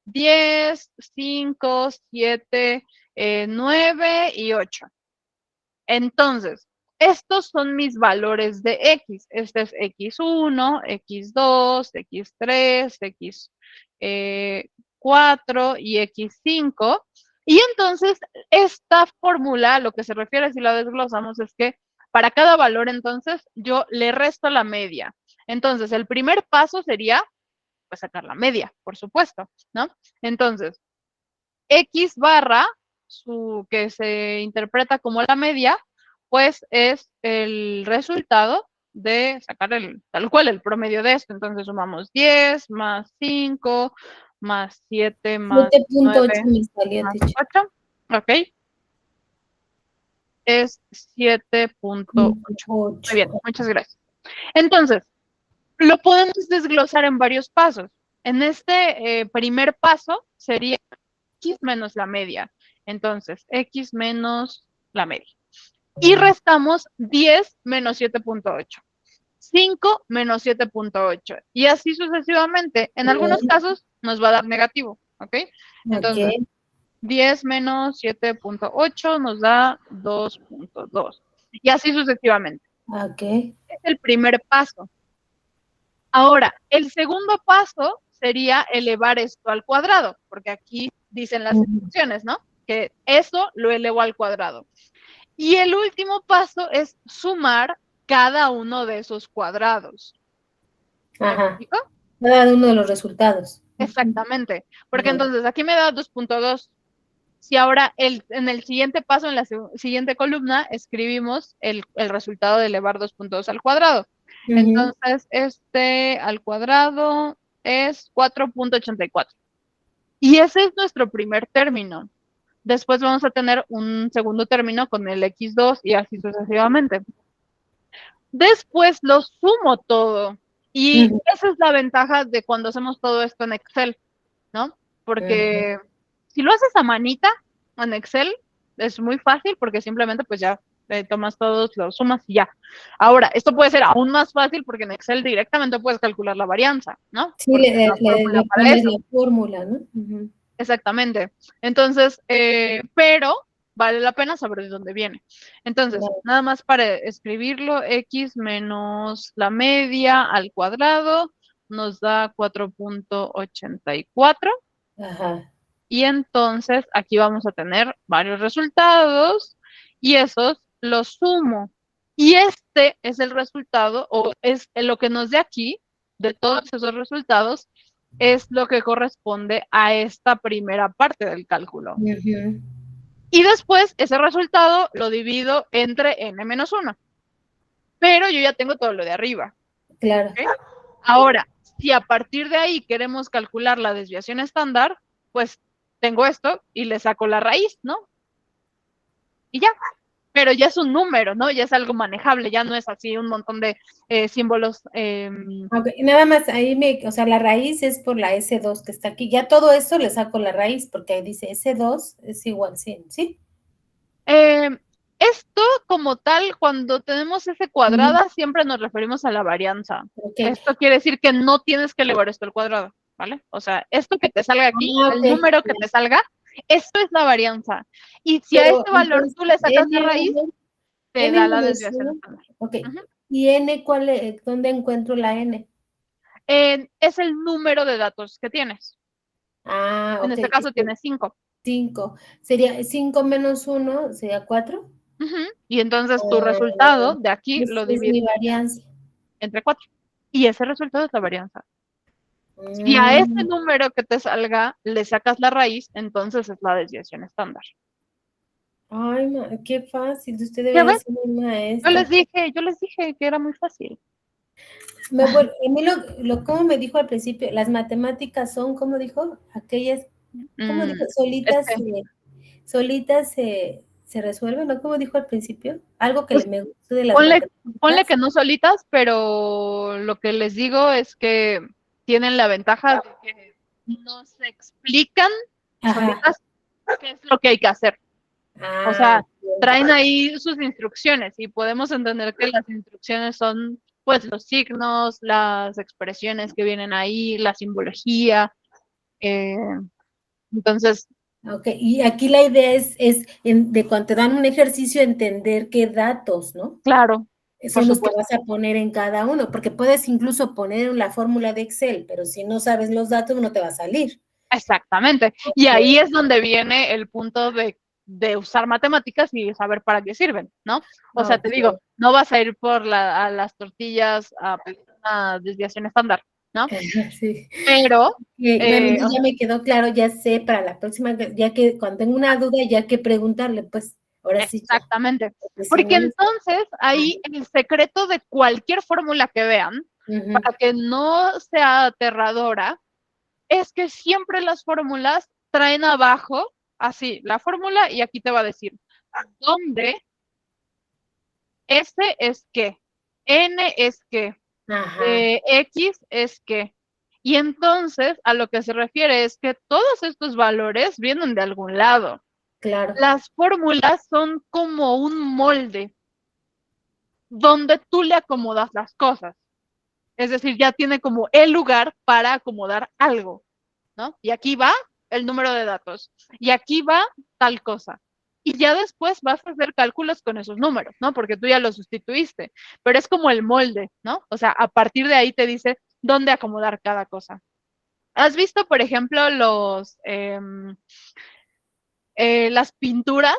10, 5, 7, 9 y 8. Entonces, estos son mis valores de X. Este es X1, X2, X3, X4 y X5. Y entonces, esta fórmula, lo que se refiere si la desglosamos, es que para cada valor, entonces, yo le resto la media. Entonces, el primer paso sería, pues, sacar la media, por supuesto, ¿no? Entonces, X barra, que se interpreta como la media, pues es el resultado de sacar tal cual el promedio de esto. Entonces sumamos 10 más 5 más 7 más 7.8 9 me salió, más teacher. 8. Ok. Es 7.8. Muy bien, muchas gracias. Entonces, lo podemos desglosar en varios pasos. En este primer paso sería X menos la media. Entonces, X menos la media. Y restamos 10 menos 7.8. 5 menos 7.8. Y así sucesivamente. En algunos casos nos va a dar negativo. ¿Ok? Entonces, 10 menos 7.8 nos da 2.2. Y así sucesivamente. Ok. Es el primer paso. Ahora, el segundo paso sería elevar esto al cuadrado, porque aquí dicen las instrucciones, ¿no? Que eso lo elevo al cuadrado. Y el último paso es sumar cada uno de esos cuadrados. Ajá. Cada uno de los resultados. Exactamente. Porque entonces aquí me da 2.2. Si ahora en el siguiente paso, en la siguiente columna, escribimos el resultado de elevar 2.2 al cuadrado. Entonces, este al cuadrado es 4.84. Y ese es nuestro primer término. Después vamos a tener un segundo término con el X2 y así sucesivamente. Después lo sumo todo. Y esa es la ventaja de cuando hacemos todo esto en Excel, ¿no? Porque si lo haces a manita en Excel, es muy fácil porque simplemente pues ya tomas todos, los sumas y ya. Ahora, esto puede ser aún más fácil porque en Excel directamente puedes calcular la varianza, ¿no? Sí, Porque hay una fórmula le para pones eso. la fórmula, ¿no? Ujú. Exactamente. Entonces, pero vale la pena saber de dónde viene. Entonces, Claro. nada más para escribirlo, x menos la media al cuadrado nos da 4.84. Ajá. Y entonces aquí vamos a tener varios resultados y esos los sumo. Y este es el resultado, o es lo que nos dé aquí, de todos esos resultados, es lo que corresponde a esta primera parte del cálculo. Ujú. Y después ese resultado lo divido entre n-1. Pero yo ya tengo todo lo de arriba. Claro. ¿Ok? Ahora, si a partir de ahí queremos calcular la desviación estándar, pues tengo esto y le saco la raíz, ¿no? Y ya. Pero ya es un número, ¿no? Ya es algo manejable, ya no es así un montón de símbolos. Ok, nada más ahí o sea, la raíz es por la S2 que está aquí. Ya todo eso le saco la raíz porque ahí dice S2 es igual 100, ¿sí? Esto como tal, cuando tenemos S cuadrada, siempre nos referimos a la varianza. Ok. Esto quiere decir que no tienes que elevar esto al cuadrado, ¿vale? O sea, esto que te salga aquí, Ah, el ok. número que te salga, esto es la varianza. Y si a Pero este valor entonces, tú le sacas la N1, raíz, te da la desviación N-1, estándar. ok. Ujú. ¿Y N dónde encuentro la N? Es el número de datos que tienes. Ah, En ok. este caso tienes 5. 5. Sería 5 menos 1, sería 4. Y entonces tu resultado de aquí lo Es mi divides varianza. entre 4. Y ese resultado es la varianza. Si a ese Mm. número que te salga le sacas la raíz, entonces es la desviación estándar. Ay, qué fácil. Usted ¿Ya debería ves? ser mi Yo maestra. les dije que era muy fácil. A mí ¿cómo me dijo al principio? Las matemáticas son, ¿cómo dijo? Aquellas, ¿cómo dijo? Solitas se resuelven, ¿no? ¿Cómo dijo al principio? Algo que Pues, me gustó de las ponle matemáticas. que no solitas, pero lo que les digo es que tienen la ventaja de que no se explican Ajá. solitas qué es lo que hay que hacer. Ah, O sea, bien. traen ahí sus instrucciones y podemos entender que las instrucciones son pues los signos, las expresiones que vienen ahí, la simbología. Entonces, Ok, y aquí la idea es de cuando te dan un ejercicio, entender qué datos, ¿no? claro, por Son los que supuesto. vas a poner en cada uno, porque puedes incluso poner en la fórmula de Excel, pero si no sabes los datos, no te va a salir. Exactamente. Y ahí es donde viene el punto de usar matemáticas y saber para qué sirven, ¿no? O sea, te Ok. digo, no vas a ir a las tortillas a pedir una desviación estándar, ¿no? Sí. Pero, Bueno, ya me quedó claro, ya sé para la próxima, ya que cuando tengo una duda, ya que preguntarle, pues, ahora sí. exactamente. Porque si Porque no, entonces ahí el secreto de cualquier fórmula que vean, para que no sea aterradora, es que siempre las fórmulas traen abajo, así, la fórmula y aquí te va a decir, ¿dónde? S es qué, N es qué, Ajá, X es qué. Y entonces a lo que se refiere es que todos estos valores vienen de algún lado. claro. Las fórmulas son como un molde donde tú le acomodas las cosas. Es decir, ya tiene como el lugar para acomodar algo, ¿no? Y aquí va el número de datos. Y aquí va tal cosa. Y ya después vas a hacer cálculos con esos números, ¿no? Porque tú ya los sustituiste. Pero es como el molde, ¿no? O sea, a partir de ahí te dice dónde acomodar cada cosa. ¿Has visto, por ejemplo, las pinturas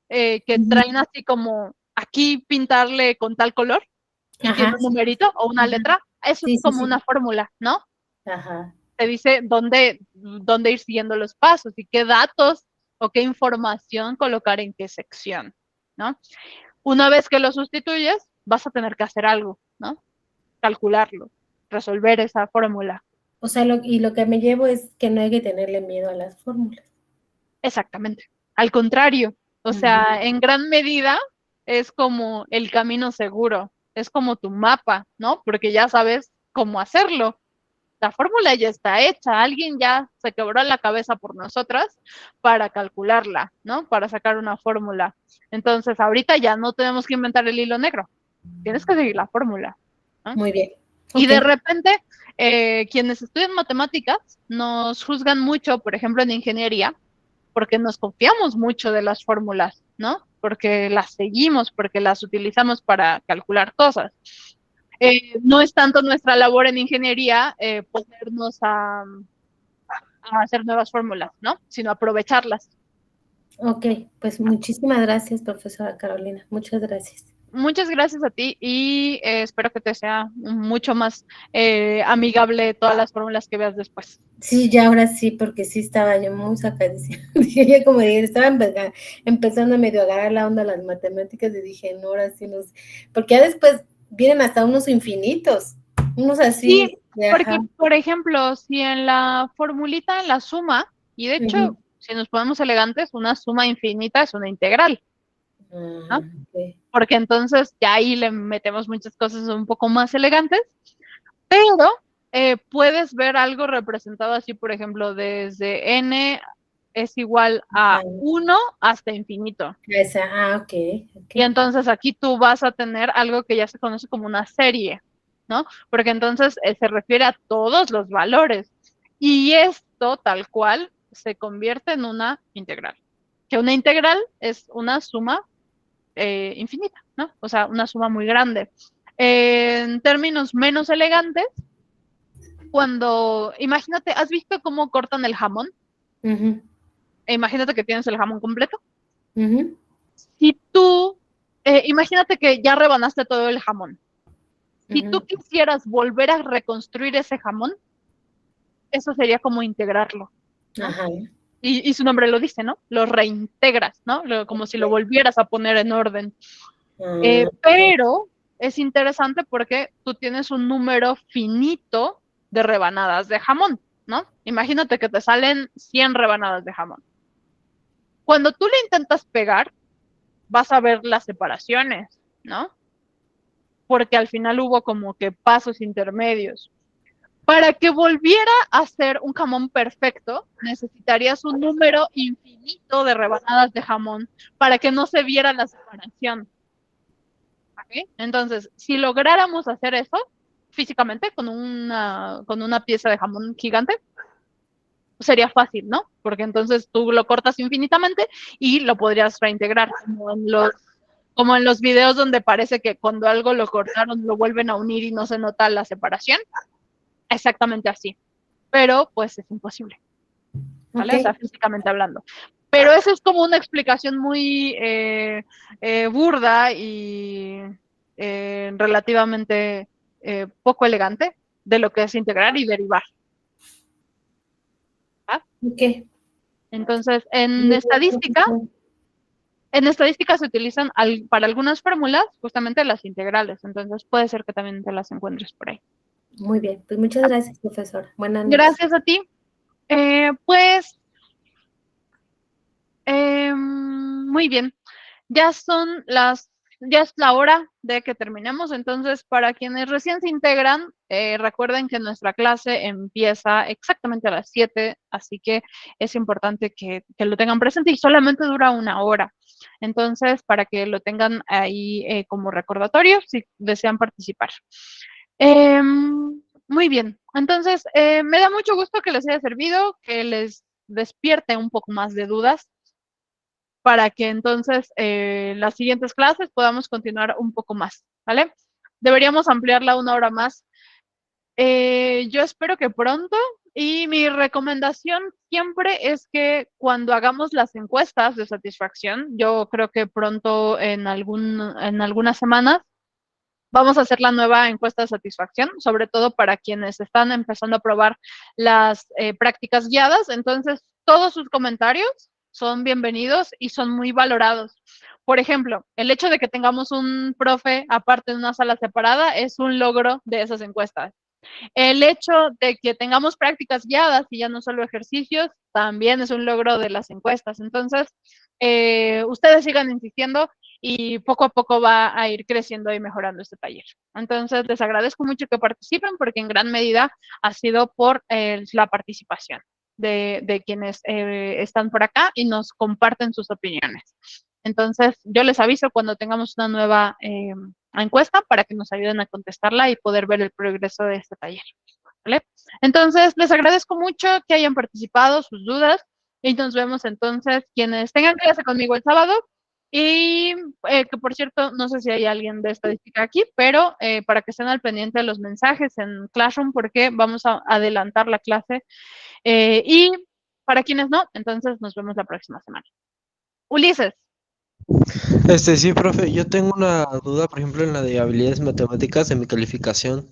que traen así como aquí pintarle con tal color y tiene Ajá, un numerito o una letra? Eso sí, es sí, como sí. una fórmula, ¿no? Ajá. Te dice dónde ir siguiendo los pasos y qué datos o qué información colocar en qué sección, ¿no? Una vez que lo sustituyes, vas a tener que hacer algo, ¿no? Calcularlo, resolver esa fórmula. O sea, lo que me llevo es que no hay que tenerle miedo a las fórmulas. Exactamente. Al contrario, o sea, en gran medida es como el camino seguro, es como tu mapa, ¿no? Porque ya sabes cómo hacerlo. La fórmula ya está hecha, alguien ya se quebró la cabeza por nosotras para calcularla, ¿no? Para sacar una fórmula. Entonces, ahorita ya no tenemos que inventar el hilo negro, tienes que seguir la fórmula, ¿no? Muy bien. Y Ok. de repente, quienes estudian matemáticas nos juzgan mucho, por ejemplo, en ingeniería, porque nos confiamos mucho de las fórmulas, ¿no? Porque las seguimos, porque las utilizamos para calcular cosas. No es tanto nuestra labor en ingeniería ponernos a hacer nuevas fórmulas, ¿no? Sino aprovecharlas. Ok, pues muchísimas gracias, profesora Carolina. Muchas gracias. Muchas gracias a ti y espero que te sea mucho más amigable todas las fórmulas que veas después. Sí, ya ahora sí, porque sí estaba yo muy sacadísima. Dije, ya como dije, estaba empezando a medio agarrar la onda a las matemáticas y dije, no, ahora sí no sé. Porque ya después vienen hasta unos infinitos, unos así. Sí, de, porque, ajá. por ejemplo, si en la formulita, en la suma, y de hecho, Ujú. si nos ponemos elegantes, una suma infinita es una integral, ¿no? Ok. Porque entonces ya ahí le metemos muchas cosas un poco más elegantes, pero puedes ver algo representado así, por ejemplo, desde n es igual a 1 hasta infinito. Ok. Y entonces aquí tú vas a tener algo que ya se conoce como una serie, ¿no? Porque entonces se refiere a todos los valores. Y esto, tal cual, se convierte en una integral. Que una integral es una suma infinita, ¿no? O sea, una suma muy grande. En términos menos elegantes, cuando, imagínate, ¿has visto cómo cortan el jamón? Ujú, Imagínate que tienes el jamón completo. ujú, Si tú, imagínate que ya rebanaste todo el jamón. Si tú ujú. quisieras volver a reconstruir ese jamón, eso sería como integrarlo, ¿no? Ajá. Y su nombre lo dice, ¿no? Lo reintegras, ¿no? Como si lo volvieras a poner en orden. Ah, Pero es interesante porque tú tienes un número finito de rebanadas de jamón, ¿no? Imagínate que te salen 100 rebanadas de jamón. Cuando tú le intentas pegar, vas a ver las separaciones, ¿no? Porque al final hubo como que pasos intermedios. Para que volviera a ser un jamón perfecto, necesitarías un número infinito de rebanadas de jamón para que no se viera la separación. ¿Okay? Entonces, si lográramos hacer eso físicamente con una pieza de jamón gigante, sería fácil, ¿no? Porque entonces tú lo cortas infinitamente y lo podrías reintegrar, como en los videos donde parece que cuando algo lo cortaron lo vuelven a unir y no se nota la separación. Exactamente así. Pero pues es imposible, ¿vale? ok. O sea, físicamente hablando. Pero eso es como una explicación muy burda y relativamente poco elegante de lo que es integrar y derivar. ¿Ah? Ok. Entonces, en estadística se utilizan para algunas fórmulas justamente las integrales. Entonces, puede ser que también te las encuentres por ahí. Muy bien, pues muchas gracias, profesor. Buenas noches. Gracias a ti. Pues, muy bien. Ya es la hora de que terminemos, entonces para quienes recién se integran, recuerden que nuestra clase empieza exactamente a las 7, así que es importante que lo tengan presente y solamente dura 1 hora. Entonces, para que lo tengan ahí como recordatorio si desean participar. Muy bien, entonces me da mucho gusto que les haya servido, que les despierte un poco más de dudas para que entonces en las siguientes clases podamos continuar un poco más, ¿vale? Deberíamos ampliarla 1 hora más. Yo espero que pronto y mi recomendación siempre es que cuando hagamos las encuestas de satisfacción, yo creo que pronto en algunas semanas vamos a hacer la nueva encuesta de satisfacción, sobre todo para quienes están empezando a probar las prácticas guiadas. Entonces, todos sus comentarios son bienvenidos y son muy valorados. Por ejemplo, el hecho de que tengamos un profe aparte en una sala separada es un logro de esas encuestas. El hecho de que tengamos prácticas guiadas y ya no solo ejercicios, también es un logro de las encuestas. Entonces, ustedes sigan insistiendo y poco a poco va a ir creciendo y mejorando este taller. Entonces, les agradezco mucho que participen porque en gran medida ha sido por la participación de quienes están por acá y nos comparten sus opiniones. Entonces, yo les aviso cuando tengamos una nueva encuesta para que nos ayuden a contestarla y poder ver el progreso de este taller. ¿Vale? Entonces, les agradezco mucho que hayan participado, sus dudas, y nos vemos entonces quienes tengan clase conmigo el sábado. Y que por cierto, no sé si hay alguien de estadística aquí, pero para que estén al pendiente de los mensajes en Classroom, porque vamos a adelantar la clase. Y para quienes no, entonces nos vemos la próxima semana. Ulises. Sí, profe, yo tengo una duda, por ejemplo, en la de habilidades matemáticas de mi calificación.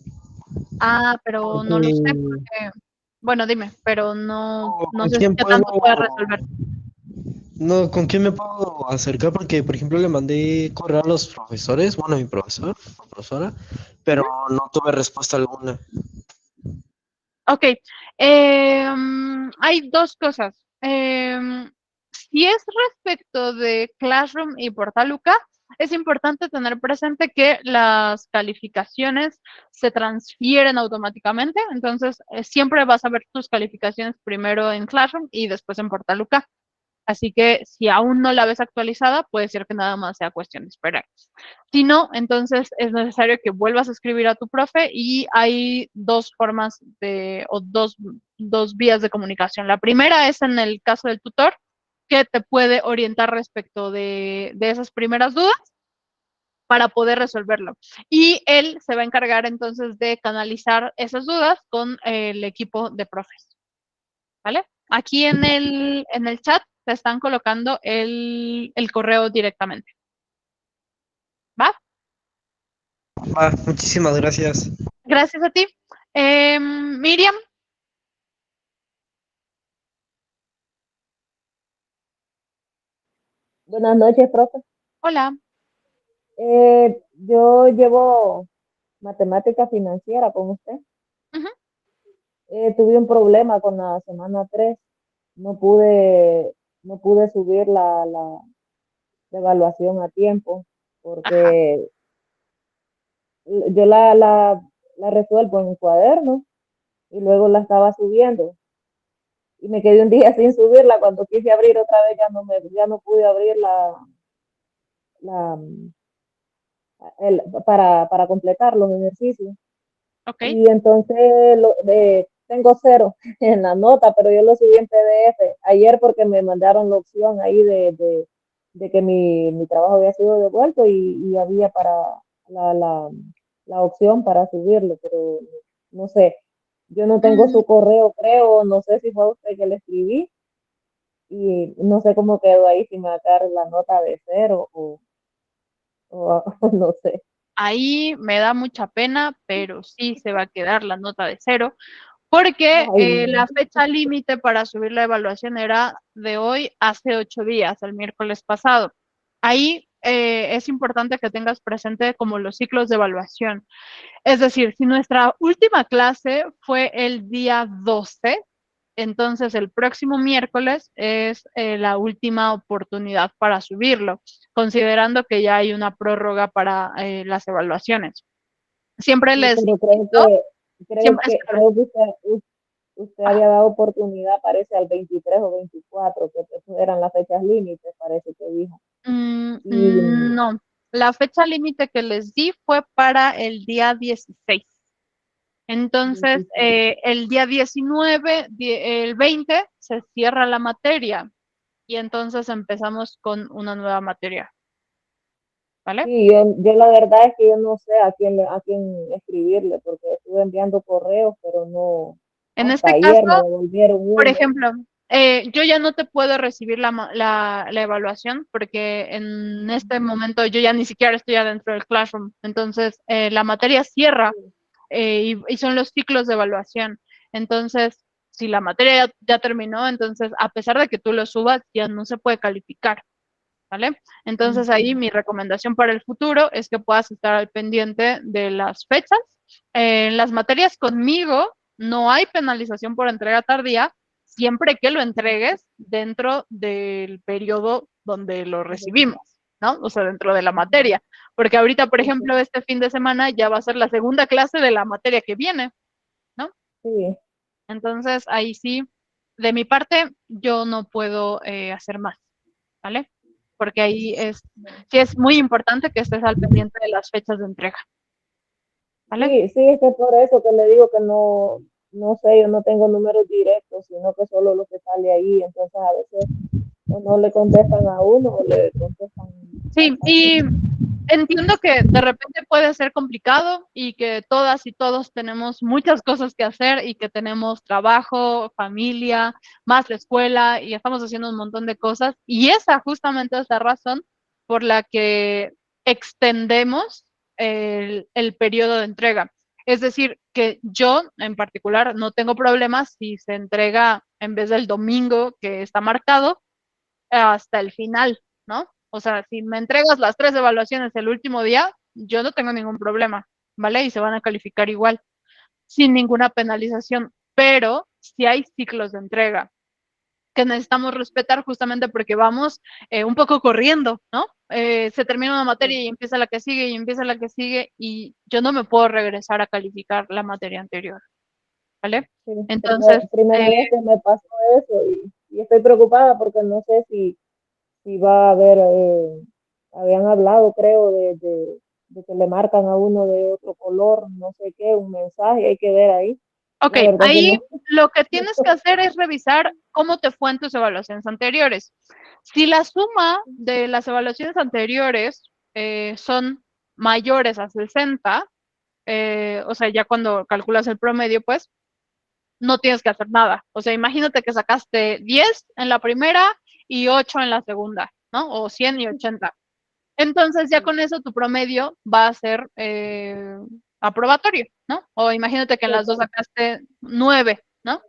Pero no lo sé porque, bueno, dime, pero no ¿Con sé quién qué tanto puedo, puedes resolver. no, con quién me puedo acercar? Porque, por ejemplo, le mandé correo a los profesores, bueno, a mi profesor, o profesora, pero no tuve respuesta alguna. Ok, hay dos cosas. Si es respecto de Classroom y Portaluca, es importante tener presente que las calificaciones se transfieren automáticamente, entonces siempre vas a ver tus calificaciones primero en Classroom y después en Portaluca. Así que si aún no la ves actualizada, puede ser que nada más sea cuestión de esperar. Si no, entonces es necesario que vuelvas a escribir a tu profe y hay dos formas o dos vías de comunicación. La primera es en el caso del tutor, que te puede orientar respecto de esas primeras dudas para poder resolverlo. Y él se va a encargar entonces de canalizar esas dudas con el equipo de profes. ¿Vale? Aquí en el chat te están colocando el correo directamente. ¿Va? Muchísimas gracias. Gracias a ti. Miriam. Buenas noches, profe. Hola. Yo llevo matemática financiera con usted. Ujú. Tuve un problema con la semana 3. No pude subir la evaluación a tiempo Ajá. porque yo la resuelvo en un cuaderno y luego la estaba subiendo. Y me quedé un día sin subirla. Cuando quise abrir otra vez ya no pude abrir la para completar los ejercicios. Ok. Y entonces tengo 0 en la nota, pero yo lo subí en PDF ayer porque me mandaron la opción ahí de que mi trabajo había sido devuelto y había para la opción para subirlo, pero no sé, yo no tengo su correo, creo, no sé si fue a usted que le escribí y no sé cómo quedó ahí, si me va a dar la nota de 0 o no sé. Ahí me da mucha pena, pero sí se va a quedar la nota de 0, porque Ay, la fecha límite para subir la evaluación era de hoy hace 8 días, el miércoles pasado. Ahí es importante que tengas presente como los ciclos de evaluación. Es decir, si nuestra última clase fue el día 12, entonces el próximo miércoles es la última oportunidad para subirlo, considerando que ya hay una prórroga para las evaluaciones. Siempre sí, les pero invito, creo que usted había dado oportunidad, parece, al 23 o 24, que eran las fechas límites, parece que dijo. Y no, la fecha límite que les di fue para el día 16. Entonces, el día 19, el 20, se cierra la materia y entonces empezamos con una nueva materia. ¿Vale? sí, yo la verdad es que yo no sé a quién escribirle, porque estuve enviando correos, pero no, En hasta este ayer me caso, devolvieron por uno. ejemplo, yo ya no te puedo recibir la evaluación porque en este momento yo ya ni siquiera estoy adentro del Classroom. Entonces, la materia cierra y son los ciclos de evaluación. Entonces, si la materia ya terminó, entonces, a pesar de que tú lo subas, ya no se puede calificar. ¿Vale? Entonces, ahí mi recomendación para el futuro es que puedas estar al pendiente de las fechas. En las materias conmigo no hay penalización por entrega tardía, siempre que lo entregues dentro del periodo donde lo recibimos, ¿no? O sea, dentro de la materia. Porque ahorita, por ejemplo, este fin de semana ya va a ser la segunda clase de la materia que viene, ¿no? Sí. Entonces, ahí sí, de mi parte, yo no puedo hacer más, ¿vale? Porque ahí sí es muy importante que estés al pendiente de las fechas de entrega, ¿vale? Sí, sí, es que por eso que le digo que no, no sé, yo no tengo números directos, sino que solo lo que sale ahí, entonces a veces o no le contestan a uno o le contestan Sí, bastante. y entiendo que de repente puede ser complicado y que todas y todos tenemos muchas cosas que hacer y que tenemos trabajo, familia, más la escuela y estamos haciendo un montón de cosas. Y esa justamente es la razón por la que extendemos el periodo de entrega. Es decir, que yo en particular no tengo problemas si se entrega en vez del domingo que está marcado hasta el final, ¿no? O sea, si me entregas las 3 evaluaciones el último día, yo no tengo ningún problema, ¿vale? Y se van a calificar igual, sin ninguna penalización. Pero si hay ciclos de entrega que necesitamos respetar justamente porque vamos un poco corriendo, ¿no? Se termina una materia y empieza la que sigue y empieza la que sigue y yo no me puedo regresar a calificar la materia anterior, ¿vale? Sí, Entonces, primera vez que me pasó eso y estoy preocupada porque no sé si va a haber, habían hablado creo de que le marcan a uno de otro color, no sé qué, un mensaje, hay que ver ahí. ok, La verdad que ahí no. lo que tienes que hacer es revisar cómo te fue en tus evaluaciones anteriores. Si la suma de las evaluaciones anteriores son mayores a 60, o sea, ya cuando calculas el promedio, pues no tienes que hacer nada. O sea, imagínate que sacaste 10 en la primera y 8 en la segunda, ¿no? O 100 y 80. Entonces ya con eso tu promedio va a ser aprobatorio, ¿no? O imagínate que en las dos sacaste 9, ¿no?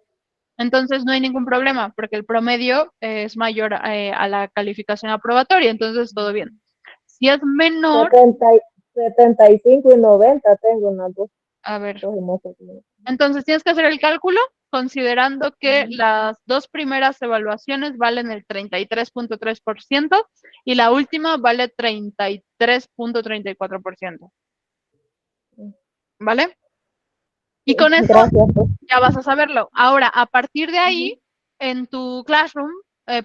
Entonces no hay ningún problema porque el promedio es mayor a la calificación aprobatoria, entonces todo bien. Si es menor, 75 y 90 tengo en las dos. a ver, Entonces, entonces tienes que hacer el cálculo considerando que las dos primeras evaluaciones valen el 33.3% y la última vale 33.34%. ¿Vale? Y con eso gracias, pues. ya vas a saberlo. Ahora, a partir de ahí, en tu Classroom,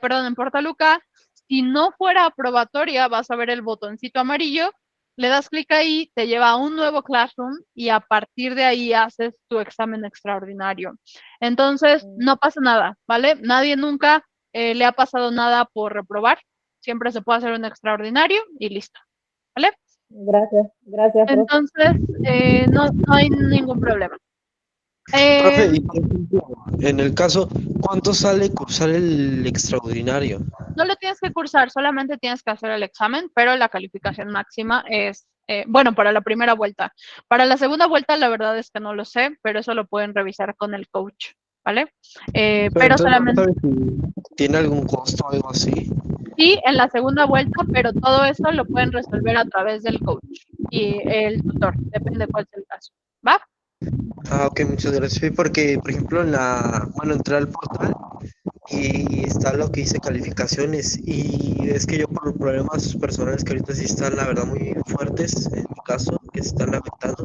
perdón, en Portaluca, si no fuera aprobatoria, vas a ver el botoncito amarillo, le das clic ahí, te lleva a un nuevo Classroom y a partir de ahí haces tu examen extraordinario. Entonces, no pasa nada, ¿vale? Nadie nunca le ha pasado nada por reprobar. Siempre se puede hacer un extraordinario y listo, ¿vale? Gracias, gracias, profe. Entonces, no hay ningún problema. Profe, y por ejemplo, en el caso, ¿cuánto sale cursar el extraordinario? No lo tienes que cursar, solamente tienes que hacer el examen, pero la calificación máxima es, bueno, para la primera vuelta. Para la segunda vuelta, la verdad es que no lo sé, pero eso lo pueden revisar con el coach, ¿vale? Pero entonces, solamente... ¿sabes si tiene algún costo o algo así? Sí, en la segunda vuelta, pero todo eso lo pueden resolver a través del coach y el tutor, depende cuál sea el caso, ¿va? Ah, ok, muchas gracias. Sí, porque, por ejemplo, bueno, entré al portal y está lo que dice calificaciones y es que yo por problemas personales que ahorita sí están, la verdad, muy fuertes, en mi caso, que se están afectando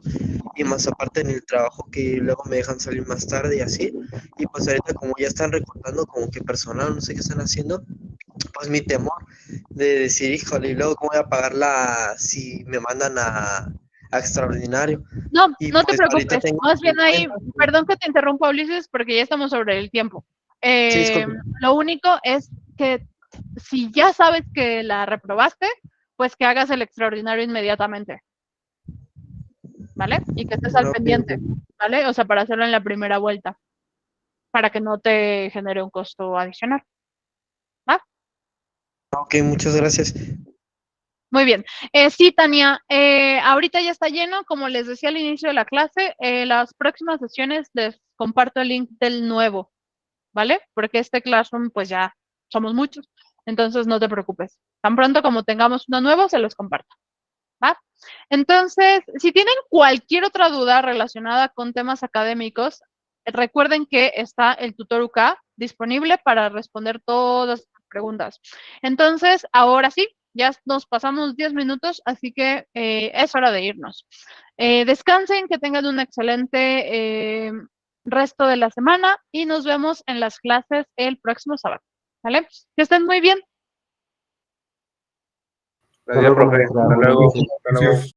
y más aparte en el trabajo que luego me dejan salir más tarde y así, y pues ahorita como ya están recortando como que personal, no sé qué están haciendo, pues mi temor de decir, híjole, y luego cómo voy a pagarla si me mandan a extraordinario. No, Y no te pues ahorita preocupes. tengo Más bien ahí, 50. perdón que te interrumpa, Ulises, porque ya estamos sobre el tiempo. Sí, disculpe. Lo único es que si ya sabes que la reprobaste, pues que hagas el extraordinario inmediatamente, ¿vale? Y que estés al pendiente, ¿vale? O sea, para hacerlo en la primera vuelta, para que no te genere un costo adicional. ¿Va? Ok, muchas gracias. Muy bien. Sí, Tania, ahorita ya está lleno, como les decía al inicio de la clase, las próximas sesiones les comparto el link del nuevo, ¿vale? Porque este Classroom, pues ya somos muchos, entonces no te preocupes. Tan pronto como tengamos uno nuevo, se los comparto, ¿va? Entonces, si tienen cualquier otra duda relacionada con temas académicos, recuerden que está el tutor UK disponible para responder todas las preguntas. Entonces, ahora sí, Ya nos pasamos 10 minutos, así que es hora de irnos. Descansen, que tengan un excelente resto de la semana y nos vemos en las clases el próximo sábado. ¿Vale? Que estén muy bien. Gracias, profe. Hasta luego. Gracias.